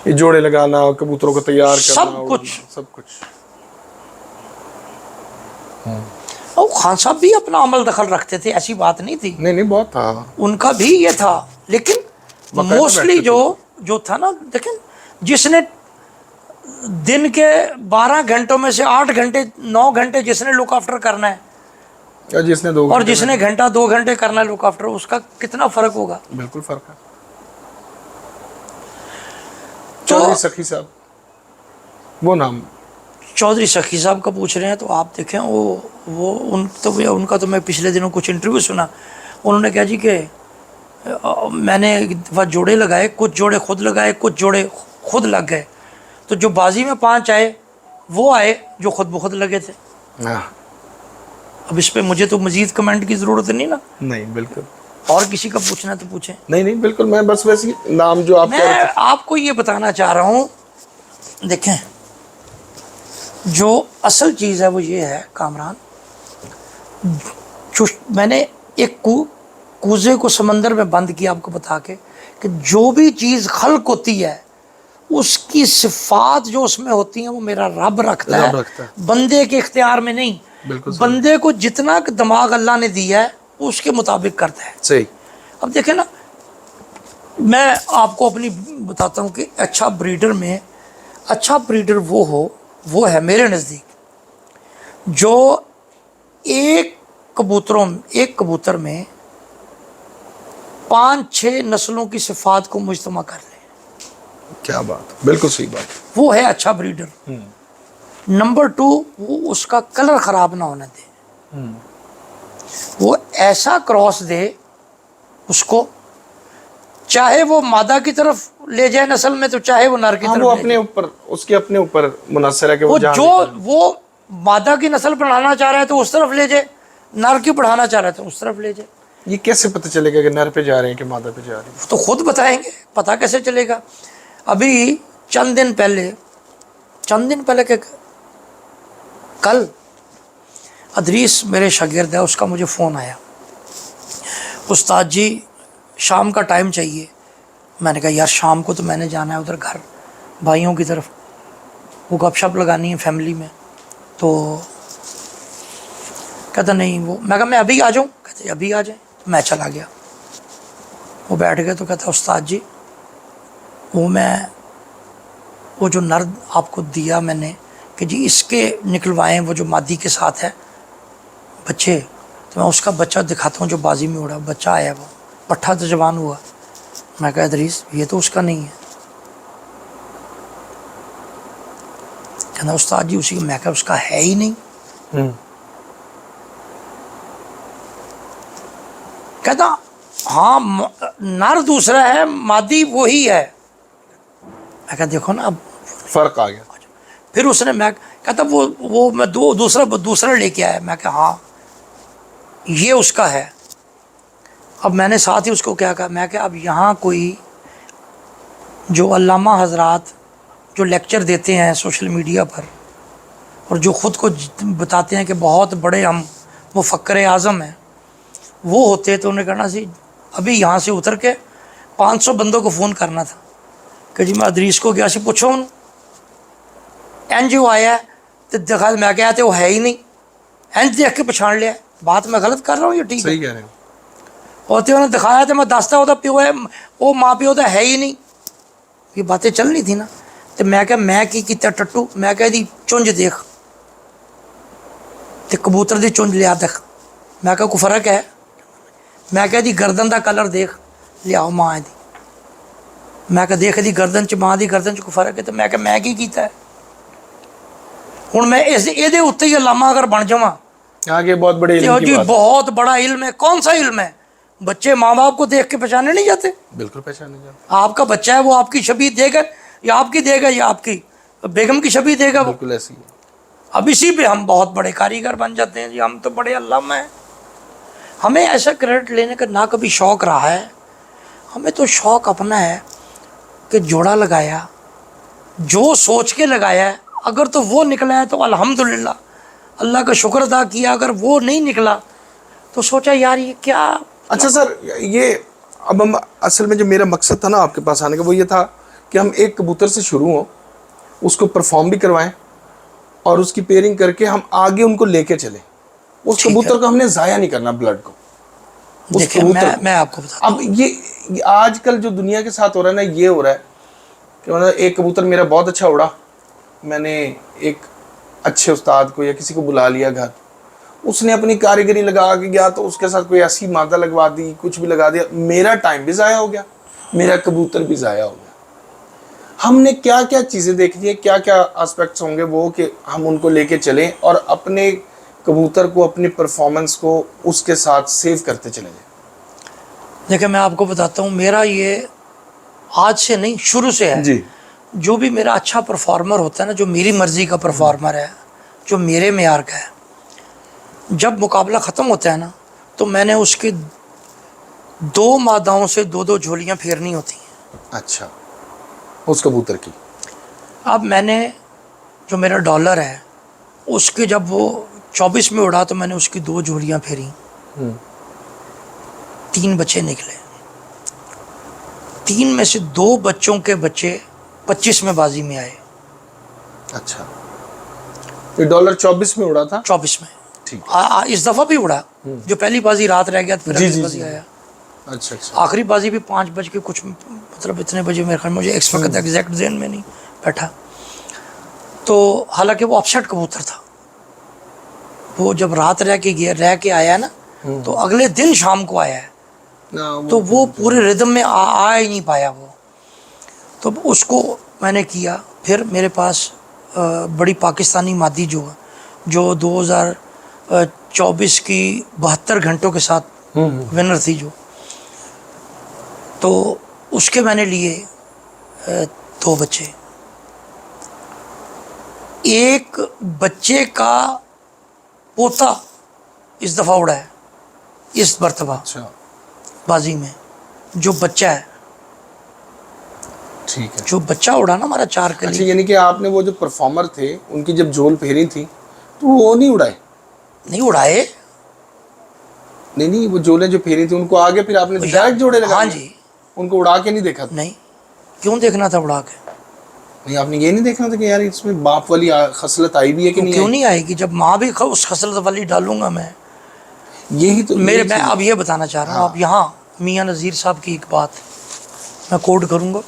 یہ جوڑے لگانا, کبوتروں کو تیار کرنا, سب کچھ. اور خان صاحب بھی اپنا عمل دخل رکھتے تھے, ایسی بات نہیں تھی. نہیں بہت تھا ان کا بھی یہ تھا, لیکن موسٹلی جو تھا نا, دیکھیں جس نے دن کے 12 گھنٹوں میں سے 8 گھنٹے 9 گھنٹے جس نے لک آفٹر کرنا ہے, جس نے 2 اور جس نے گھنٹہ 2 گھنٹے کرنا ہے لک آفٹر, اس کا کتنا فرق ہوگا. بالکل فرق ہے. چودھری سخی صاحب, وہ نام چودھری سخی صاحب کا پوچھ رہے ہیں, تو آپ دیکھیں ان کا تو میں پچھلے دنوں کچھ انٹرویو سنا, انہوں نے کہا جی کہ میں نے ایک دفعہ جوڑے لگائے، کچھ جوڑے خود لگائے، کچھ جوڑے خود لگ گئے، تو جو بازی میں 5 آئے وہ آئے جو خود بخود لگے تھے. اب اس پہ مجھے تو مزید کمنٹ کی ضرورت نہیں نا. نہیں بالکل. اور کسی کا پوچھنا تو پوچھیں. نہیں بالکل، میں بس ویسے نام جو آپ میں آپ کو یہ بتانا چاہ رہا ہوں، دیکھیں جو اصل چیز ہے وہ یہ ہے کامران، میں نے ایک کوزے کو سمندر میں بند کیا آپ کو بتا کے کہ جو بھی چیز خلق ہوتی ہے اس کی صفات جو اس میں ہوتی ہیں وہ میرا رب رکھتا ہے، بندے کے اختیار میں نہیں. بندے کو جتنا دماغ اللہ نے دیا ہے اس کے مطابق کرتا ہے. صحیح. اب دیکھیں نا، میں آپ کو اپنی بتاتا ہوں کہ اچھا بریڈر وہ ہے میرے نزدیک جو ایک کبوتر میں 5-6 نسلوں کی صفات کو مجتمع کر لے. کیا بات، بالکل صحیح بات. وہ ہے اچھا بریڈر. نمبر 2، وہ اس کا کلر خراب نہ ہونے دے، وہ ایسا کراس دے اس کو، چاہے وہ مادہ کی طرف لے جائے نسل میں تو چاہے وہ نر کی طرف. وہ اپنے اوپر، اس کے اپنے اوپر منحصر ہے کہ وہ مادہ کی نسل بڑھانا چاہ رہا ہے تو اس طرف لے جائے، نر کی بڑھانا چاہ رہا ہے تو اس طرف لے جائے. یہ کیسے پتہ چلے گا کہ نر پہ جا رہے ہیں کہ مادہ پہ جا رہے ہیں؟ تو خود بتائیں گے، پتہ کیسے چلے گا. ابھی چند دن پہلے کہ کل ادریس میرے شاگرد ہے، اس کا مجھے فون آیا، استاد جی شام کا ٹائم چاہیے. میں نے کہا یار شام کو تو میں نے جانا ہے ادھر گھر بھائیوں کی طرف، وہ گپ شپ لگانی ہے فیملی میں. تو کہتا نہیں میں کہا میں ابھی آ جاؤں، کہتے ابھی آ جائیں. میں چلا گیا، وہ بیٹھ گئے تو کہتا استاد جی وہ جو نر آپ کو دیا میں نے کہ جی اس کے نکلوائیں، وہ جو مادی کے ساتھ ہے بچے، تو میں اس کا بچہ دکھاتا ہوں جو بازی میں اڑا، بچہ آیا، وہ پٹھا تو جوان ہوا. میں کہا ادریس یہ تو اس کا نہیں ہے. کہنا استاد جی اسی کا. میں کہا اس کا ہے ہی نہیں. کہتا ہاں نر دوسرا ہے، مادی وہی ہے. میں کہا دیکھو نا اب فرق آ گیا. پھر اس نے میں کہتا وہ میں دوسرا لے کے آیا. میں کہا ہاں یہ اس کا ہے. اب میں نے ساتھ ہی اس کو کیا کہا، میں کہ اب یہاں کوئی جو علامہ حضرات جو لیکچر دیتے ہیں سوشل میڈیا پر اور جو خود کو بتاتے ہیں کہ بہت بڑے ہم مفکر اعظم ہیں، وہ ہوتے تو انہیں کہنا سی ابھی یہاں سے اتر کے 500 بندوں کو فون کرنا تھا کہ جی میں ادریس کو گیا سی پوچھو ان NGO آیا ہے تو دکھا. میں کہا تو وہ ہے ہی نہیں، اینج دیکھ کے پچھاڑ لیا. بات میں غلط کر رہا ہوں یہ ٹھیک ہے؟ صحیح کہہ رہے ہیں. ہوتے انہوں نے دکھایا تو میں دستا ہوتا پیو ہے، وہ ماں پیو تو ہے ہی نہیں. یہ باتیں چلنی تھی نا. تو میں کہ میں کی کیتا ٹٹو، میں کہہ دی چونج دیکھ تے کبوتر دی چونج لیا دیکھ. میں کہا کوئی فرق ہے؟ میں کہہ دی گردن دا کلر دیکھ لیاؤ ماں دی. میں کہا دیکھ دی گردن چ ماں دی گردن چ کوئی فرق ہے؟ تو میں کہ میں کی کیتا ہے ہوں؟ میں یہ اتنے ہی علامہ اگر بن جاواں آگے بہت بڑے علم کی جی بات. بہت بڑا علم ہے. کون سا علم ہے؟ بچے ماں باپ کو دیکھ کے پہچانے نہیں جاتے. بالکل پہچانے جاتے. آپ کا بچہ ہے وہ آپ کی شبیہ دے گا یا آپ کی دے گا یا آپ کی بیگم کی شبیہ دے گا. وہ بالکل ایسی ہے. اب اسی پہ ہم بہت بڑے کاریگر بن جاتے ہیں جی ہم تو بڑے علامہ ہیں. ہمیں ایسا کریڈٹ لینے کا نہ کبھی شوق رہا ہے. ہمیں تو شوق اپنا ہے کہ جوڑا لگایا، جو سوچ کے لگایا ہے، اگر تو وہ نکلا ہے تو الحمدللہ اللہ کا شکر ادا کیا. اگر وہ نہیں نکلا تو سوچا یار یہ کیا. اچھا سر، یہ اب ہم اصل میں جو میرا مقصد تھا نا آپ کے پاس آنے کا وہ یہ تھا کہ ہم ایک کبوتر سے شروع ہوں، اس کو پرفارم بھی کروائیں اور اس کی پیئرنگ کر کے ہم آگے ان کو لے کے چلیں. اس کبوتر کو ہم نے ضائع نہیں کرنا، بلڈ کو. دیکھیں میں آپ کو بتا اب یہ آج کل جو دنیا کے ساتھ ہو رہا ہے نا، یہ ہو رہا ہے کہ مطلب ایک کبوتر میرا بہت اچھا اڑا، میں نے ایک اچھے استاد کو یا کسی کو بلا لیا گھر، اس نے اپنی کاریگری لگا کے گیا تو اس کے ساتھ کوئی ایسی مادہ لگوا دی، کچھ بھی لگا دیا، میرا ٹائم بھی ضائع ہو گیا، میرا کبوتر بھی ضائع ہو گیا. ہم نے کیا کیا چیزیں دیکھنی ہے، کیا کیا آسپیکٹس ہوں گے وہ کہ ہم ان کو لے کے چلیں اور اپنے کبوتر کو، اپنی پرفارمنس کو اس کے ساتھ سیو کرتے چلیں جائیں. دیکھیں میں آپ کو بتاتا ہوں، میرا یہ آج سے نہیں شروع سے ہے، جی جو بھی میرا اچھا پرفارمر ہوتا ہے نا، جو میری مرضی کا پرفارمر ہے، جو میرے معیار کا ہے، جب مقابلہ ختم ہوتا ہے نا تو میں نے اس کے 2 ماداؤں سے 2 جھولیاں پھیرنی ہوتی ہیں۔ اچھا، اس کبوتر کی؟ اب میں نے جو میرا ڈالر ہے اس کے جب وہ 24 میں اڑا تو میں نے اس کی 2 جھولیاں پھیری، 3 بچے نکلے، 3 میں سے 2 بچوں کے بچے 25 میں بازی میں آئے۔ اچھا، یہ ڈالر 24 میں اڑا تھا؟ 24 میں ٹھیک، اس دفعہ بھی اڑا، جو پہلی بازی رات رہ گیا پھر جی اگلی جی بازی جی، آیا۔ اچھا اچھا، آخری بازی بھی 5 بج کے کچھ مطلب اتنے بجے، میرے خیال مجھے اس وقت ایگزیکٹ ذہن میں نہیں بیٹھا، تو حالانکہ وہ اپسٹ کبوتر تھا، وہ جب رات رہ کے آیا نا تو اگلے دن شام کو آیا ہے، تو وہ پورے ردم میں آ ہی نہیں پایا وہ، تو اس کو میں نے کیا۔ پھر میرے پاس بڑی پاکستانی مادی جو 2024 کی 72 گھنٹوں کے ساتھ ونر تھی جو، تو اس کے میں نے لیے 2 بچے، ایک بچے کا پوتا اس دفعہ اڑا ہے، اس مرتبہ اچھا بازی میں جو بچہ ہے، ٹھیک ہے۔ جو بچہ اڑا نا ہمارا 4 اچھا، کلی، یعنی کہ آپ نے وہ جو پرفارمر تھے ان کی جب جھول پھیری تھی تو وہ نہیں اڑائے؟ نہیں اڑائے، نہیں، وہ جھولیں جو پھیری تھی ان کو آگے پھر آپ نے ڈائریکٹ جوڑے لگا ہاں دیے؟ جی، ان کو اڑا کے نہیں دیکھا تھا؟ نہیں، کیوں دیکھنا تھا اڑا کے؟ نہیں، آپ نے یہ نہیں دیکھنا تھا کہ یار اس میں باپ والی خصلت آئی بھی ہے کہ وہ نہیں کیوں آئی؟ نہیں آئے گی جب ماں بھی اس خصلت والی ڈالوں گا میں؟ یہی تو میں چیز اب یہ بتانا چاہ رہا ہوں، اب یہاں میاں نذیر صاحب کی ایک بات میں کوٹ کروں گا،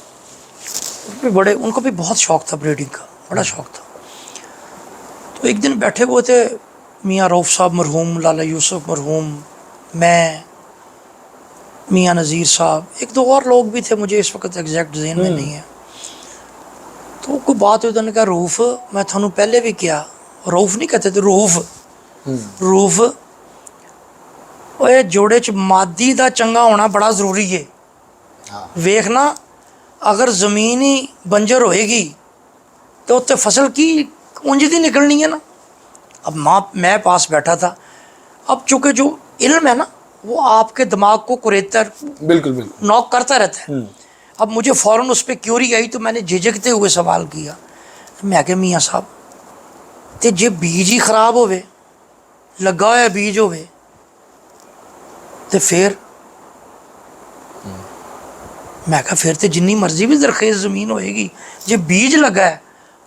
ان کو بھی بہت شوق تھا بریڈنگ کا، بڑا شوق تھا، تو ایک دن بیٹھے ہوئے تھے میاں روف صاحب مرحوم، لالا یوسف مرحوم، میں، میاں نذیر صاحب، 1-2 اور لوگ بھی تھے، مجھے اس وقت ایگزیکٹ ذہن میں نہیں ہے، تو کوئی بات ہوئی، انہوں نے کہا روف میں تھانوں پہلے بھی کیا، روف نہیں کہتے تھے، روف جوڑے چ مادی دا چنگا ہونا بڑا ضروری ہے، ویکھنا اگر زمین ہی بنجر ہوئے گی تو اتنے فصل کی اونج دی نکلنی ہے نا۔ اب میں پاس بیٹھا تھا، اب چونکہ جو علم ہے نا وہ آپ کے دماغ کو قریتر بالکل بالکل نوک کرتا رہتا ہے، اب مجھے فوراً اس پہ کیوری آئی تو میں نے جھجکتے ہوئے سوال کیا، میں کہ میاں صاحب تے جے بیج ہی خراب ہوئے، لگا ہوا بیج ہوئے تے پھر میں کہا پھر تے جنی مرضی بھی زرخیز زمین ہوئے گی، جے بیج لگا ہے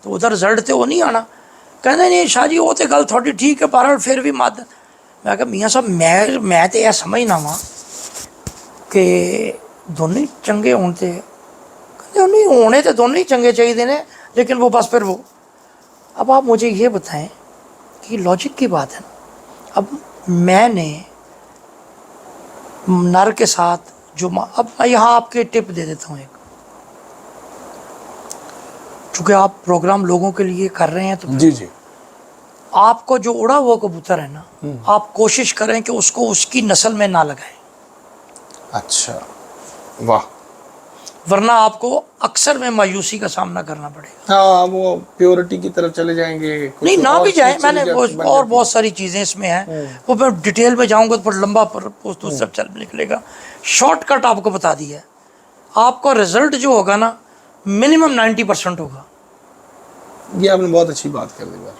تو ادھر رزلٹ تے وہ نہیں آنا۔ کہنا نہیں شاہ جی وہ تے گل تھوڑی ٹھیک ہے، بہرحال پھر بھی مادہ۔ میں کہا میاں صاحب میں تے یہ سمجھنا وا کہ دونوں ہی چنگے ہوتے، نہیں ہونے تو دونوں ہی چنگے چاہیے نے، لیکن وہ بس پھر وہ، اب آپ مجھے یہ بتائیں کہ لاجک کی بات ہے نا، اب میں نے نر کے ساتھ جو اب میں یہاں آپ کے ٹپ دے دیتا ہوں ایک، چونکہ آپ پروگرام لوگوں کے لیے کر رہے ہیں تو جی جی، آپ کو جو اڑا ہوا کبوتر ہے نا، آپ کوشش کریں کہ اس کو اس کی نسل میں نہ لگائیں، اچھا، واہ، ورنہ آپ کو اکثر میں مایوسی کا سامنا کرنا پڑے گا۔ ہاں وہ پیورٹی کی طرف چلے جائیں گے، نہیں نہ اور بھی جائیں، چیز میں چلی نے بن اور جاتی بہت ساری چیزیں اس میں ہیں، وہ میں ڈیٹیل میں جاؤں گا تو پھر لمبا تو سب چل نکلے گا، شارٹ کٹ آپ کو بتا دیا ہے، آپ کا رزلٹ جو ہوگا نا منیمم 90% ہوگا۔ یہ آپ نے بہت اچھی بات کر دی بار،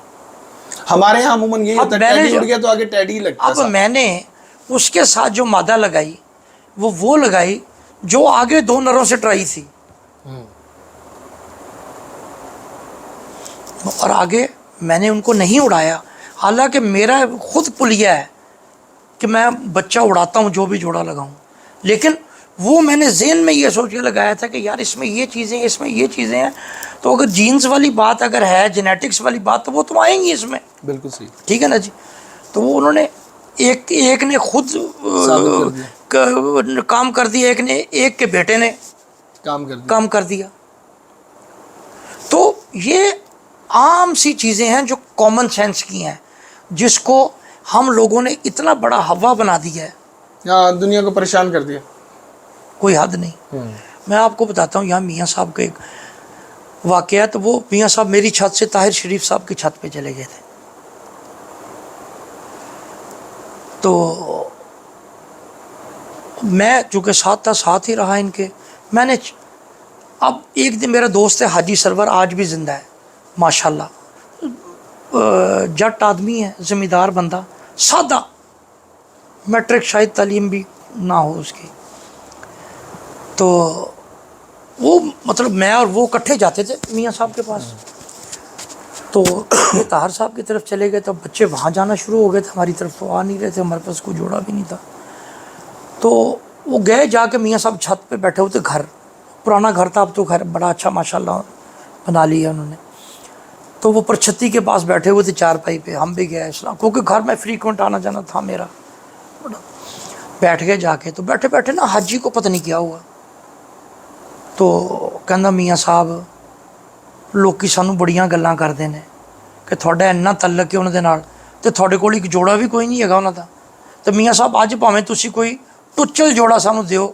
ہمارے یہاں عموماً یہی ہوتا ہے، ٹیڈی اڑ گیا تو آگے ٹیڈی ہی لگتا ہے۔ اب میں نے اس کے ساتھ جو مادہ لگائی وہ لگائی جو آگے 2 نروں سے ٹرائی تھی، اور آگے میں نے ان کو نہیں اڑایا، حالانکہ میرا خود پلیا ہے کہ میں بچہ اڑاتا ہوں جو بھی جوڑا لگاؤں، لیکن وہ میں نے ذہن میں یہ سوچ کے لگایا تھا کہ یار اس میں یہ چیزیں، اس میں یہ چیزیں ہیں، تو اگر جینز والی بات اگر ہے، جینیٹکس والی بات، تو وہ تو آئیں گی اس میں، بالکل صحیح، ٹھیک ہے نا جی۔ تو وہ انہوں نے ایک نے خود ثابت کر دیا، کام کر دیا، ایک کے بیٹے نے کام کر دیا۔ تو یہ عام سی چیزیں ہیں جو کامن سینس کی ہیں، جس کو ہم لوگوں نے اتنا بڑا ہوا بنا دیا ہے، ہاں دنیا کو پریشان کر دیا۔ کوئی حد نہیں. میں آپ کو بتاتا ہوں یہاں میاں صاحب کا ایک واقعہ ہے. تو وہ میاں صاحب میری چھت سے طاہر شریف صاحب کی چھت پہ چلے گئے تھے. تو میں چونکہ ساتھ تھا, ساتھ ہی رہا ان کے. میں نے اب ایک دن میرا دوست ہے حاجی سرور, آج بھی زندہ ہے ماشاءاللہ, جٹ آدمی ہے, زمیندار بندہ, سادہ, میٹرک شاید تعلیم بھی نہ ہو اس کی. تو وہ مطلب میں اور وہ اکٹھے جاتے تھے میاں صاحب کے پاس. تو یہ طاہر صاحب کی طرف چلے گئے تو بچے وہاں جانا شروع ہو گئے تھے, ہماری طرف تو آ نہیں رہے تھے, ہمارے پاس کوئی جوڑا بھی نہیں تھا. تو وہ گئے جا کے میاں صاحب چھت پہ بیٹھے ہوئے تھے. گھر پرانا گھر تھا, اب تو گھر بڑا اچھا ماشاءاللہ بنا لیا انہوں نے. تو وہ پرچھتی کے پاس بیٹھے ہوئے تھے چارپائی پہ. ہم بھی گئے اسلام, کیونکہ گھر میں فریکوینٹ آنا جانا تھا میرا. بیٹھ گئے جا کے. تو بیٹھے بیٹھے نا حاجی کو پتہ نہیں کیا ہوا, تو کہنا میاں صاحب ਲੋਕੀ ਸਾਨੂੰ ਬੜੀਆਂ ਗੱਲਾਂ ਕਰਦੇ ਨੇ ਕਿ ਤੁਹਾਡਾ ਇੰਨਾ ਤਲਕ ਹੈ ਉਹਨਾਂ ਦੇ ਨਾਲ, ਤੇ ਤੁਹਾਡੇ ਕੋਲ ਇੱਕ ਜੋੜਾ ਵੀ ਕੋਈ ਨਹੀਂ ਹੈਗਾ ਉਹਨਾਂ ਦਾ. ਤੇ ਮੀਆਂ ਸਾਹਿਬ ਅੱਜ ਭਾਵੇਂ ਤੁਸੀਂ ਕੋਈ ਟੁੱਚਲ ਜੋੜਾ ਸਾਨੂੰ ਦਿਓ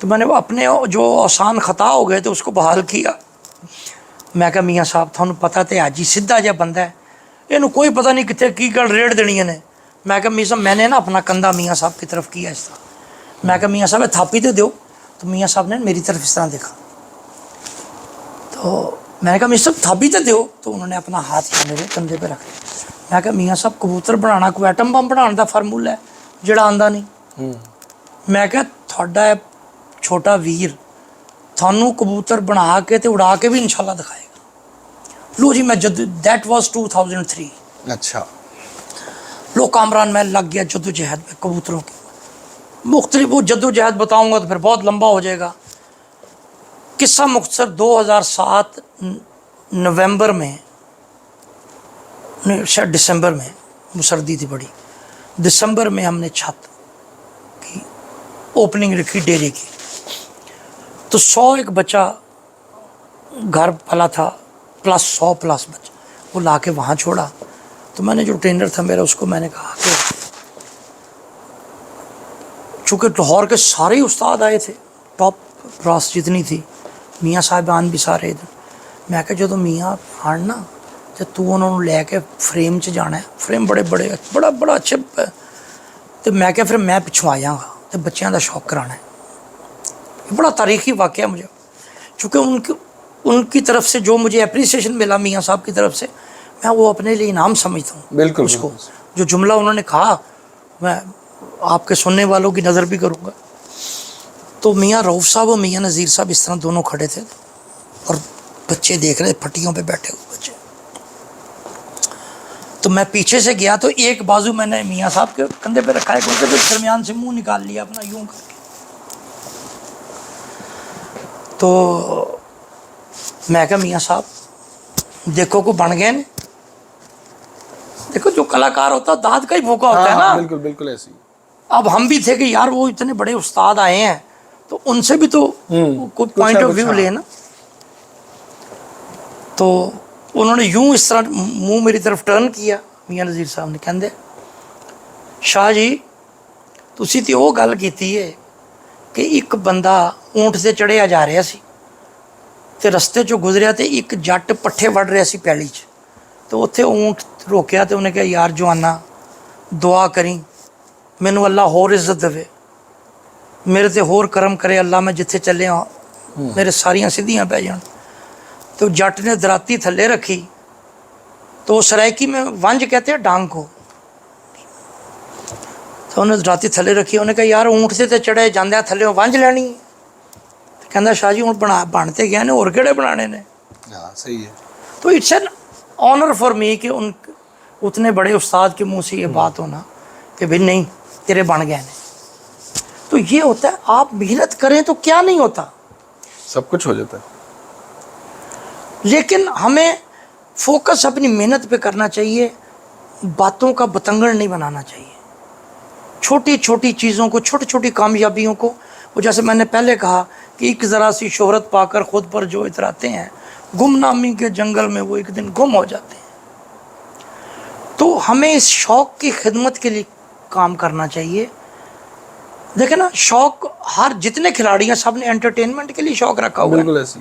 تو میں نے وہ اپنے جو آسان خطا ہو گئے تھے اس کو بحال کیا. میں کہا میاں صاحب تھانوں پتہ تے حاجی سیدھا جہا بندہ ہے, یہ کوئی پتہ نہیں کتنے کی گل ریڑھ دینی نے. میں کہا میاں صاحب میں نے نا اپنا کندھا میاں صاحب کی طرف کیا اس طرح. میں کہا میاں صاحب تھاپی تو دو. تو میاں صاحب نے میری طرف اس طرح دیکھا. تو میں نے کہا میاں صاحب تھاپی تو دو. تو انہوں نے اپنا ہاتھ میرے کندھے پہ رکھ لیا. میں کہا میاں صاحب کبوتر بنانا کوئی ایٹم بم بنانے کا فارمولا ہے جڑا آندا نہیں. میں کہا تھوڑا چھوٹا ویر تھانوں کبوتر بنا کے تے اڑا کے بھی انشاءاللہ دکھائے گا. لو جی میں دیٹ واز 2003. اچھا, لو کامران میں لگ گیا جدوجہد میں کبوتروں کی. مختلف وہ جدوجہد بتاؤں گا تو پھر بہت لمبا ہو جائے گا. قصہ مختصر 2007 نومبر میں, شاید دسمبر میں, وہ سردی تھی بڑی, دسمبر میں ہم نے چھت کی اوپننگ رکھی ڈیرے کی. تو 100 بچہ گھر پلا تھا, پلس 100 پلس بچہ وہ لا کے وہاں چھوڑا. تو میں نے جو ٹرینر تھا میرا اس کو میں نے کہا کہ چونکہ لاہور کے سارے استاد آئے تھے, ٹاپ کلاس جتنی تھی, میاں صاحبان بھی سارے ادھر. میں کہا جو تو میاں آن نا تو تو انہوں نے لے کے فریم چ جانا ہے, فریم بڑے بڑے بڑا اچھے. تو میں کہا پھر میں پچھوں آ جاؤں گا تو بچیاں دا شوق کرانا ہے. یہ بڑا تاریخی واقعہ مجھے, چونکہ ان کی طرف سے جو مجھے اپریسیشن ملا میاں صاحب کی طرف سے, میں وہ اپنے لیے انعام سمجھتا ہوں. بالکل اس کو جو جملہ انہوں نے کہا میں آپ کے سننے والوں کی نظر بھی کروں گا. تو میاں رؤف صاحب اور میاں نذیر صاحب اس طرح دونوں کھڑے تھے اور بچے دیکھ رہے, پھٹیوں پہ بیٹھے ہوئے بچے. تو میں پیچھے سے گیا تو ایک بازو میں نے میاں صاحب کے کندھے پہ رکھا ہے, کیونکہ درمیان سے منہ نکال لیا اپنا یوں کر کے. تو میں کہا میاں صاحب دیکھو کو بن گئے نا, دیکھو جو کلاکار ہوتا ہے داد کا ہی بھوکا ہوتا ہے نا. بالکل بالکل ایسی. اب ہم بھی تھے کہ یار وہ اتنے بڑے استاد آئے ہیں تو ان سے بھی تو کوئی پوائنٹ آف ویو لے نا. تو انہوں نے یوں اس طرح منہ میری طرف ٹرن کیا. میاں نذیر صاحب نے کہندے شاہ جی تسی تے وہ گل کیتی ہے کہ ایک بندہ اونٹ سے چڑھیا جا رہا سی تے رستے چوں گزریا تے ایک جٹ پٹھے وڑ رہا سی پیلی چ. تو اتنے اونٹ روکیا تے انہیں کہا یار جوانا دعا کریں مینوں اللہ ہور عزت دے, میرے تے ہور کرم کرے اللہ, میں جتھے چلے ہاں میرے ساریاں سدھیاں پہ جان. تو جٹ نے دراتی تھلے رکھی, تو سرائکی میں ونج کہتے ہیں ڈانگ کو. تو انہیں دراتی تھلے رکھی, انہیں کہا یار اونٹ سے تے چڑھے جاندے تھلے ونج لینی. کہندا شاہ جی اونٹ بنتے گئے نے اور کہڑے بنانے نے. صحیح ہے. تو it's an honour for me کہ ان اتنے بڑے استاد کے منہ سے یہ بات ہونا کہ بھائی نہیں تیرے بن گئے ہیں. تو یہ ہوتا ہے آپ محنت کریں تو کیا نہیں ہوتا, سب کچھ ہو جاتا ہے. لیکن ہمیں فوکس اپنی محنت پہ کرنا چاہیے, باتوں کا بتنگڑ نہیں بنانا چاہیے. چھوٹی چھوٹی چیزوں کو, چھوٹی چھوٹی کامیابیوں کو, وہ جیسے میں نے پہلے کہا کہ ایک ذرا سی شہرت پا کر خود پر جو اتراتے ہیں, گمنامی کے جنگل میں وہ ایک دن گم ہو جاتے ہیں. تو ہمیں اس شوق کی خدمت کے لیے کام کرنا چاہیے. دیکھیں نا, شوق ہر جتنے کھلاڑی ہیں سب نے انٹرٹینمنٹ کے لیے شوق رکھا ہوا ہے, بالکل ایسی.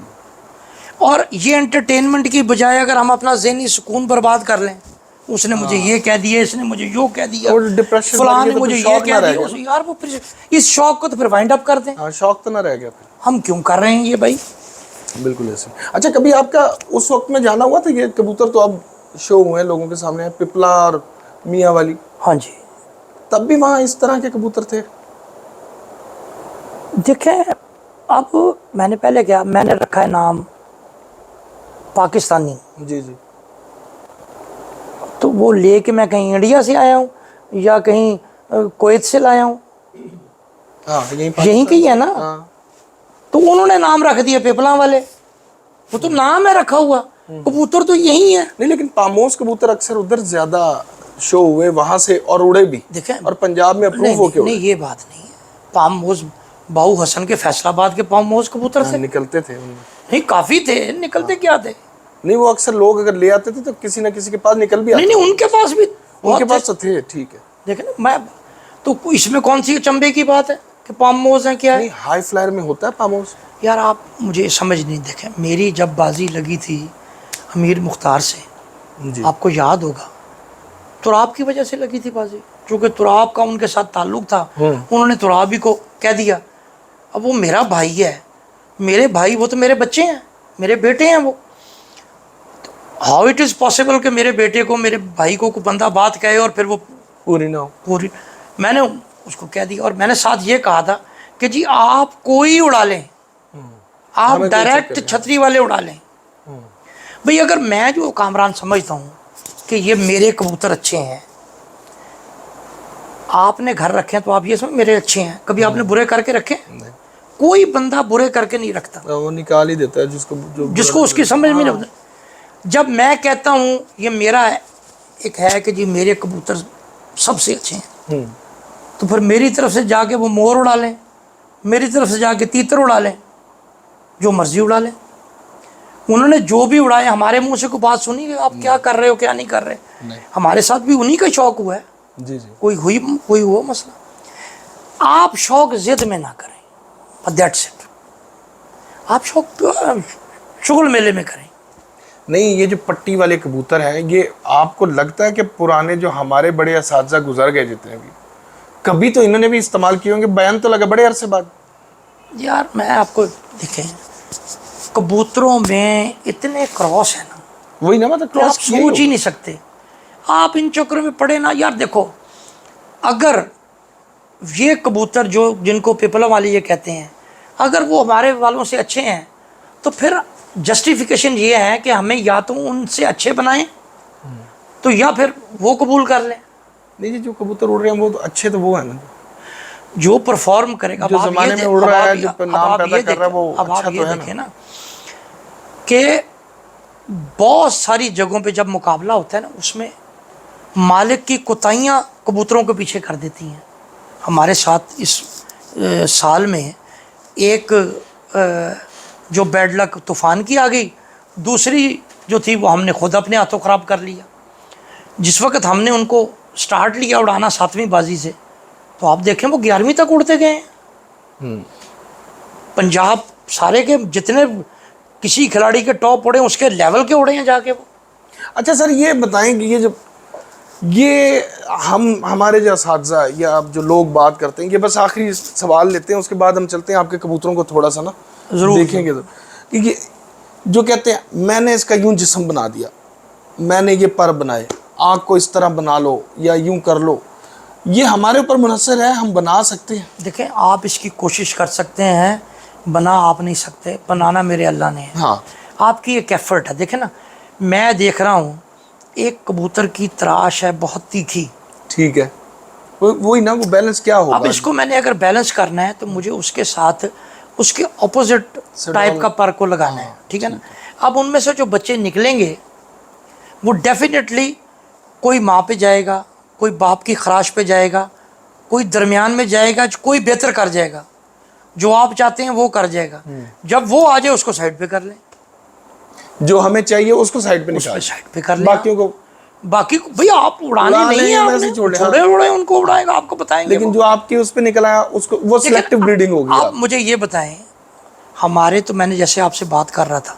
اور یہ انٹرٹینمنٹ کی بجائے اگر ہم اپنا ذہنی سکون برباد کر لیں, اس نے مجھے یہ کہہ دیا, اس نے مجھے یوں کہہ دیا, اور ڈپریشن فلاں نے مجھے یہ کہہ دیا, یار وہ پھر اس شوق کو تو پھر وائنڈ اپ کر دیں. ہاں, شوق تو نہ رہ گیا پھر. ہم کیوں کر رہے ہیں یہ بھائی؟ بالکل ایسے. اچھا, کبھی آپ کا اس وقت میں جانا ہوا تھا, یہ کبوتر تو اب شو ہوئے ہیں لوگوں کے سامنے, پپلا اور میاں والی, ہاں جی. تب بھی وہاں اس طرح کے کبوتر تھے؟ دیکھیں, اب میں نے پہلے کیا, میں نے رکھا ہے نام پاکستانی. جی جی. تو وہ لے کے میں کہیں انڈیا سے آیا ہوں یا کہیں کویت سے لایا ہوں, ہاں, یہیں کی ہے نا. تو انہوں نے نام رکھ دیا پیپلا والے, وہ تو نام ہے رکھا ہوا, کبوتر تو یہی ہے. نہیں, لیکن پاموس کبوتر اکثر ادھر زیادہ شو ہوئے وہاں سے اور اڑے بھی, دیکھیں, اور پنجاب میں اپروو ہو کے نہیں, یہ بات نہیں ہے. پام موز باؤ حسن کے فیصل آباد کے پام موز کبوتر تھے, نکلتے تھے. نہیں کافی تھے, نکلتے کیا تھے. نہیں, وہ اکثر لوگ اگر لے آتے تھے تو کسی نہ کسی کے پاس نکل بھی آتے. نہیں, ان کے پاس بھی, ان کے پاس تو تھے. ٹھیک ہے. دیکھیں نا, میں تو اس میں کون سی چمبے کی بات ہے کہ پام موز ہیں, کیا ہے؟ نہیں, ہائی فلائر میں ہوتا ہے پاموس. یار آپ مجھے سمجھ نہیں. دیکھیں, میری جب بازی لگی تھی امیر مختار سے, جی, آپ کو یاد ہوگا, تراب کی وجہ سے لگی تھی بازی, چونکہ تراب کا ان کے ساتھ تعلق تھا, انہوں نے ترابی کو کہہ دیا. اب وہ میرا بھائی ہے, میرے بھائی, وہ تو میرے بچے ہیں, میرے بیٹے ہیں. وہ ہاؤ اٹ از پاسبل کہ میرے بیٹے کو, میرے بھائی کو کوئی بندہ بات کہے اور پھر وہ پوری نہ ہو. پوری. میں نے اس کو کہہ دیا, اور میں نے ساتھ یہ کہا تھا کہ جی آپ کوئی اڑا لیں, آپ ڈائریکٹ چھتری والے اڑا لیں. بھئی اگر میں جو کامران سمجھتا ہوں کہ یہ میرے کبوتر اچھے ہیں, آپ نے گھر رکھے ہیں تو آپ یہ سمجھ میرے اچھے ہیں, کبھی آپ نے برے کر کے رکھے؟ کوئی بندہ برے کر کے نہیں رکھتا, وہ نکال ہی دیتا ہے جس کو اس کی سمجھ میں نہیں. جب میں کہتا ہوں یہ میرا ہے, ایک ہے کہ جی میرے کبوتر سب سے اچھے ہیں, تو پھر میری طرف سے جا کے وہ مور اڑا لیں, میری طرف سے جا کے تیتر اڑا لیں, جو مرضی اڑا لیں. انہوں نے جو بھی اڑائے, ہمارے منہ سے کوئی بات سنی کہ آپ کیا کر رہے ہو کیا نہیں کر رہے. ہمارے ساتھ بھی انہی کا شوق ہوا ہے. جی جی. کوئی ہوا مسئلہ. آپ شوق ضد میں نہ کریں, دیٹس اٹ. آپ شوق شغل میلے میں کریں. نہیں, یہ جو پٹی والے کبوتر ہیں, یہ آپ کو لگتا ہے کہ پرانے جو ہمارے بڑے اساتذہ گزر گئے جتنے بھی, کبھی تو انہوں نے بھی استعمال کیے ہوں گے؟ بیان تو لگا بڑے عرصے بعد. یار میں آپ کو دیکھیں, کبوتروں میں اتنے کراس ہیں نا, وہی نا, مطلب آپ سوچ ہی نہیں سکتے. آپ ان چکروں میں پڑے نا. یار دیکھو, اگر یہ کبوتر جو جن کو پیپلا والے یہ کہتے ہیں, اگر وہ ہمارے والوں سے اچھے ہیں تو پھر جسٹیفیکیشن یہ ہے کہ ہمیں یا تو ان سے اچھے بنائیں تو یا پھر وہ قبول کر لیں. نہیں جی, جو کبوتر اڑ رہے ہیں وہ تو اچھے تو وہ ہیں نا, جو پرفارم کرے گا. جو زمانے میں اڑ رہا ہے, جو نام پیدا کر رہا ہے, وہ اچھا تو ہے نا. کہ بہت ساری جگہوں پہ جب مقابلہ ہوتا ہے نا, اس میں مالک کی کوتاہیاں کبوتروں کے پیچھے کر دیتی ہیں. ہمارے ساتھ اس سال میں ایک جو بیڈ لک طوفان کی آ گئی, دوسری جو تھی وہ ہم نے خود اپنے ہاتھوں خراب کر لیا. جس وقت ہم نے ان کو سٹارٹ لیا اڑانا 7ویں بازی سے, تو آپ دیکھیں وہ 11ویں تک اڑتے گئے ہیں. پنجاب سارے کے جتنے کسی کھلاڑی کے ٹاپ اڑے اس کے لیول کے اڑے ہیں جا کے وہ. اچھا سر, یہ بتائیں کہ یہ ہمارے جو اساتذہ یا جو لوگ بات کرتے ہیں, یہ بس آخری سوال لیتے ہیں, اس کے بعد ہم چلتے ہیں آپ کے کبوتروں کو تھوڑا سا نا دیکھیں گے. کہ یہ جو کہتے ہیں میں نے اس کا یوں جسم بنا دیا, میں نے یہ پر بنائے, آنکھ کو اس طرح بنا لو یا یوں کر لو, یہ ہمارے اوپر منحصر ہے, ہم بنا سکتے ہیں؟ دیکھیں, آپ اس کی کوشش کر سکتے ہیں, بنا آپ نہیں سکتے, بنانا میرے اللہ نے ہے. ہاں, آپ کی ایک ایفرٹ ہے. دیکھیں نا, میں دیکھ رہا ہوں ایک کبوتر کی تراش ہے بہت تیکھی. ٹھیک ہے, وہی نا, وہ بیلنس کیا ہوگا. اب اس کو میں نے اگر بیلنس کرنا ہے تو مجھے اس کے ساتھ اس کے اپوزٹ ٹائپ کا پر کو لگانا ہے. ٹھیک ہے نا. اب ان میں سے جو بچے نکلیں گے وہ ڈیفینیٹلی کوئی ماں پہ جائے گا, کوئی باپ کی خراش پہ جائے گا, کوئی درمیان میں جائے گا, کوئی بہتر کر جائے گا, جو آپ چاہتے ہیں وہ کر جائے گا. جب وہ آ جائے اس کو سائڈ پہ کر لیں, جو ہمیں چاہیے اس کو سائڈ پہ اس نکال پہ سائڈ پہ کر لیں. باقیوں کو باقی بھئی آپ اڑانے نہیں ہیں, آپ نے چھوڑے ان کو اڑائے گا, آپ کو بتائیں گے. لیکن جو آپ کی اس پہ نکل آیا اس کو, وہ سلیکٹیو بریڈنگ ہوگی. آپ مجھے یہ بتائیں, ہمارے تو میں نے جیسے آپ سے بات کر رہا تھا,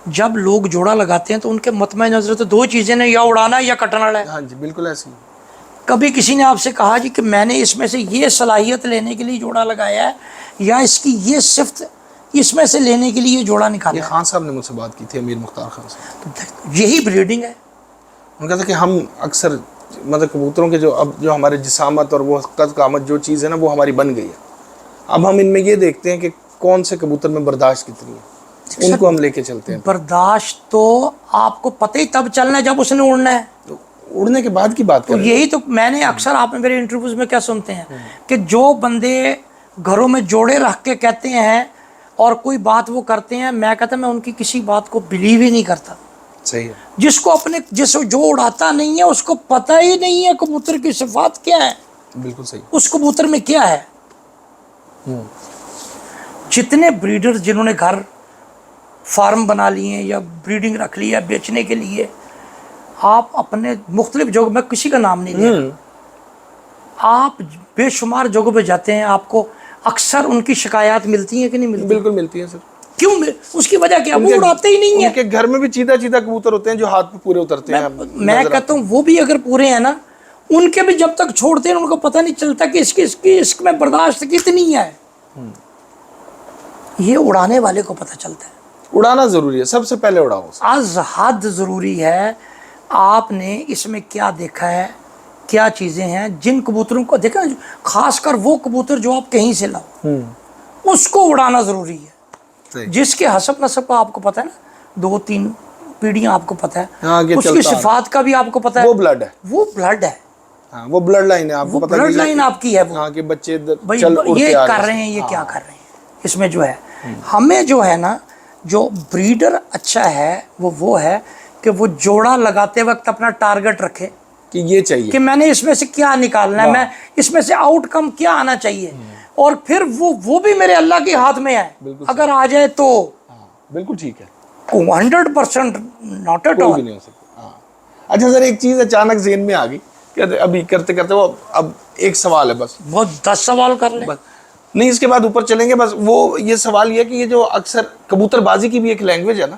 جب لوگ جوڑا لگاتے ہیں تو ان کے مطمع نظر تو دو چیزیں ہیں, یا اڑانا ہے یا کٹنا ہے. ہاں جی بالکل ایسے ہی. کبھی کسی نے آپ سے کہا جی کہ میں نے اس میں سے یہ صلاحیت لینے کے لیے جوڑا لگایا ہے, یا اس کی یہ صفت اس میں سے لینے کے لیے یہ جوڑا نکالا یہ ہے؟ خان صاحب نے مجھ سے بات کی تھی, امیر مختار خان صاحب. یہی بریڈنگ ہے. ان کا تھا کہ ہم اکثر مطلب کبوتروں کے جو اب جو ہمارے جسامت اور وہ قد قامت جو چیز ہے نا وہ ہماری بن گئی ہے. اب ہم ان میں یہ دیکھتے ہیں کہ کون سے کبوتر میں برداشت کتنی ہے, ان کو ہم لے کے چلتے ہیں. برداشت تو آپ کو پتہ ہی تب چلنا ہے جب اس نے اڑنا ہے. تو اڑنے کے بعد کی بات تو کریں. یہی تو میں نے اکثر, آپ میرے انٹرویوز میں کیا سنتے ہیں کہ جو بندے گھروں میں جوڑے رکھ کے کہتے ہیں اور کوئی بات وہ کرتے ہیں, میں کہتا میں ان کی کسی بات کو بلیو ہی نہیں کرتا. صحیح ہے. جس کو اپنے جو اڑاتا نہیں ہے اس کو پتہ ہی نہیں ہے کبوتر کی صفات کیا ہے, بالکل صحیح. اس کبوتر میں کیا ہے. جتنے بریڈر جنہوں نے گھر فارم بنا لیے ہیں یا بریڈنگ رکھ لی ہے بیچنے کے لیے, آپ اپنے مختلف جگہ, میں کسی کا نام نہیں لے رہا, آپ بے شمار جگہوں پہ جاتے ہیں, آپ کو اکثر ان کی شکایات ملتی ہیں کہ نہیں ملتی؟ بالکل ملتی ہے سر. کیوں؟ اس کی وجہ کیا؟ وہ اڑاتے ہی نہیں ہیں. ان کے گھر میں بھی چیدہ کبوتر ہوتے ہیں جو ہاتھ پہ پورے اترتے ہیں. میں کہتا ہوں وہ بھی اگر پورے ہیں نا, ان کے بھی جب تک چھوڑتے ہیں ان کو پتہ نہیں چلتا کہ اس میں برداشت کتنی ہے. یہ اڑانے والے کو پتہ چلتا ہے. اڑانا ضروری ہے, سب سے پہلے اڑاؤ. از حد ضروری ہے. آپ نے اس میں کیا دیکھا ہے, کیا چیزیں ہیں جن کبوتروں کو دیکھا, خاص کر وہ کبوتر جو آپ کہیں سے لاؤ اس کو اڑانا ضروری ہے. جس کے حسب نسب کا آپ کو پتہ ہے نا, 2-3 پیڑھیاں آپ کو پتہ ہے, اس کی صفات کا بھی آپ کو پتہ ہے. وہ بلڈ ہے, وہ بلڈ ہے. ہاں وہ بلڈ لائن ہے, آپ کو پتہ ہے. بلڈ لائن آپ کی ہے. وہ ہاں کہ بچے یہ کر رہے ہیں, یہ کیا کر رہے ہیں, اس میں جو ہے ہمیں جو ہے نا, جو بریڈر اچھا ہے وہ ہے کہ وہ جوڑا لگاتے وقت اپنا ٹارگٹ رکھے کہ یہ چاہیے, کہ میں نے اس میں سے کیا نکالنا ہے, میں اس میں سے آؤٹ کم کیا آنا چاہیے, اور پھر وہ بھی میرے اللہ کے ہاتھ میں ہے. اگر آ جائے تو بالکل ٹھیک ہے, 100% ناٹ ایٹ آل. اچھا سر, ایک چیز اچانک ذہن میں آ گئی کہ ابھی کرتے کرتے وہ, اب ایک سوال ہے بس, وہ 10 سوال کر لیں نہیں, اس کے بعد اوپر چلیں گے. بس وہ یہ سوال یہ کہ یہ جو اکثر کبوتر بازی کی بھی ایک لینگویج ہے نا,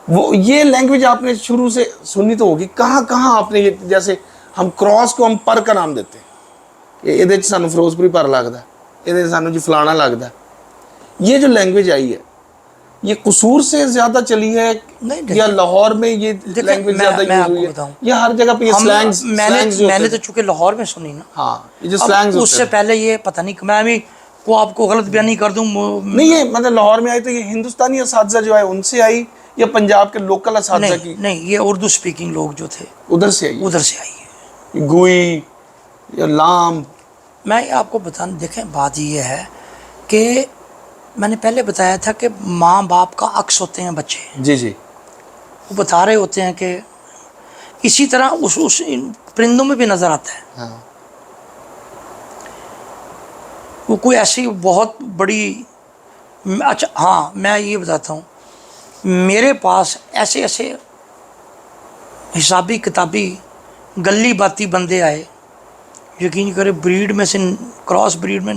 وہ یہ لینگویج آپ نے شروع سے سنی تو ہوگی. کہاں کہاں آپ نے یہ, جیسے ہم کراس کو ہم پر کا نام دیتے ہیں, یہ سانو فروزپوری پر لگتا ہے, یہ سانو جی فلانا لگتا ہے. یہ جو لینگویج آئی ہے یہ قصور سے زیادہ چلی ہے یا لاہور میں یہ لینگویج زیادہ یوز ہوئی ہے, یا ہر جگہ پہ یہ سلینگز میں نے تو چونکہ لاہور میں سنی نا, ہاں یہ جو سلینگز اس سے پہلے یہ پتہ نہیں, میں بھی کو آپ کو غلط بیان نہیں کر دوں. نہیں, یہ مطلب لاہور میں آئی تو یہ ہندوستانی اساتذہ جو ہے ان سے آئی یا پنجاب کے لوکل اساتذہ کی؟ نہیں, یہ اردو سپیکنگ لوگ جو تھے ادھر سے آئی, ادھر سے آئی ہے. گوئی یا لام. میں آپ کو بتانا, دیکھیں بات یہ ہے کہ میں نے پہلے بتایا تھا کہ ماں باپ کا عکس ہوتے ہیں بچے. جی جی, وہ بتا رہے ہوتے ہیں کہ اسی طرح اس پرندوں میں بھی نظر آتا ہے. ہاں وہ کوئی ایسی بہت بڑی, اچھا ہاں میں یہ بتاتا ہوں, میرے پاس ایسے حسابی کتابی گلی باتی بندے آئے, یقین کرے بریڈ میں سے, کراس بریڈ میں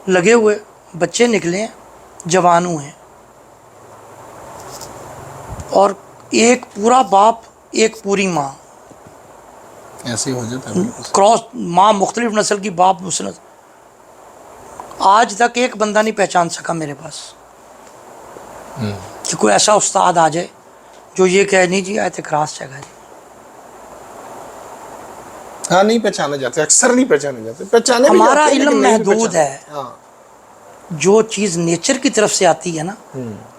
لگے ہوئے بچے نکلے ہیں, جوانوں ہیں, اور ایک پورا باپ ایک پوری ماں, ایسے ہی ہو جاتا ہے. کراس ماں مختلف نسل کی, باپ مسلم. آج تک ایک بندہ نہیں پہچان سکا میرے پاس کہ کوئی ایسا استاد آ جائے جو یہ کہے نہیں جی آئے تھے کراس جگہ جی. ہاں نہیں پہچانے جاتے, اکثر نہیں پہچانے جاتے. پہچانے بھی ہمارا جاتے ہیں علم محدود ہے. ہاں, جو چیز نیچر کی طرف سے آتی ہے نا,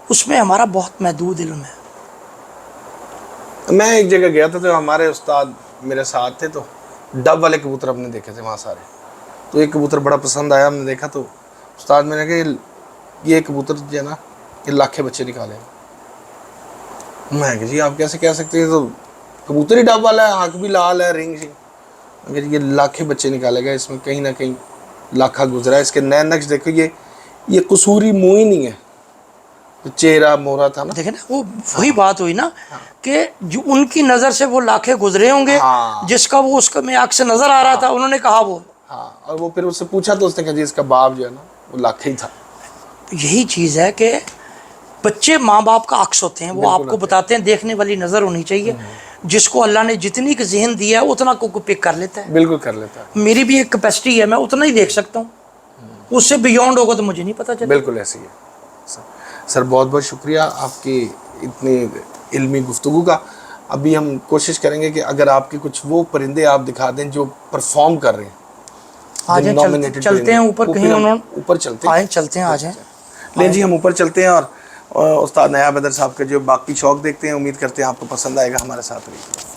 اس میں ہمارا بہت محدود علم ہے. میں ایک جگہ گیا تھا تو ہمارے استاد میرے ساتھ تھے, تو ڈب والے کبوتر ہم نے دیکھے تھے وہاں سارے. تو ایک کبوتر بڑا پسند آیا, ہم نے دیکھا تو استاد میں نے کہا یہ کبوتر جو ہے نا یہ لاکھیں بچے نکالے. میں کہ جی آپ کیسے کہہ سکتے ہیں, تو کبوتر ہی ڈب والا ہے, آنکھ بھی لال ہے, رنگ. اگر یہ لاکھیں بچے نکالے گا، اس میں کہیں نہ کہیں لاکھا گزرا ہے. اس کے نئے نقش دیکھو، یہ قصوری منہ ہی نہیں ہے، چہرہ مورا تھا نا. دیکھیں نا، وہ وہی بات ہوئی نا کہ جو ان کی نظر سے وہ لاکھیں گزرے ہوں گے، جس کا وہ اس کا میں عکس نظر آ رہا تھا، انہوں نے کہا وہ. ہاں، اور وہ پھر اس سے پوچھا تو اس نے کہا جی اس کا باپ جو ہے نا وہ لاکھا ہی تھا. یہی چیز ہے کہ بچے ماں باپ کا عکس ہوتے ہیں، وہ آپ کو بتاتے ہیں. دیکھنے والی نظر ہونی چاہیے. جس کو اللہ نے جتنی کا ذہن دیا ہے اتنا کو پک کر لیتا ہے. بالکل کر لیتا ہے. میری بھی ایک کیپیسٹی ہے، میں اتنا ہی دیکھ سکتا ہوں، اس سے بیونڈ ہوگا تو مجھے نہیں پتا چلتا. بالکل ایسے ہی ہے. سر بہت بہت شکریہ آپ کی اتنی علمی گفتگو کا. ابھی ہم کوشش کریں گے کہ اگر آپ کے کچھ وہ پرندے آپ دکھا دیں جو پرفارم کر رہے ہیں. آ جائیں، چلتے ہیں اوپر کہیں. اوپر چلتے ہیں. چلتے ہیں، آ جائیں. لیں جی، ہم اوپر چلتے ہیں اور استاد نیاب حیدر صاحب کا جو باقی شوق دیکھتے ہیں. امید کرتے ہیں آپ کو پسند آئے گا. ہمارے ساتھ رہیے.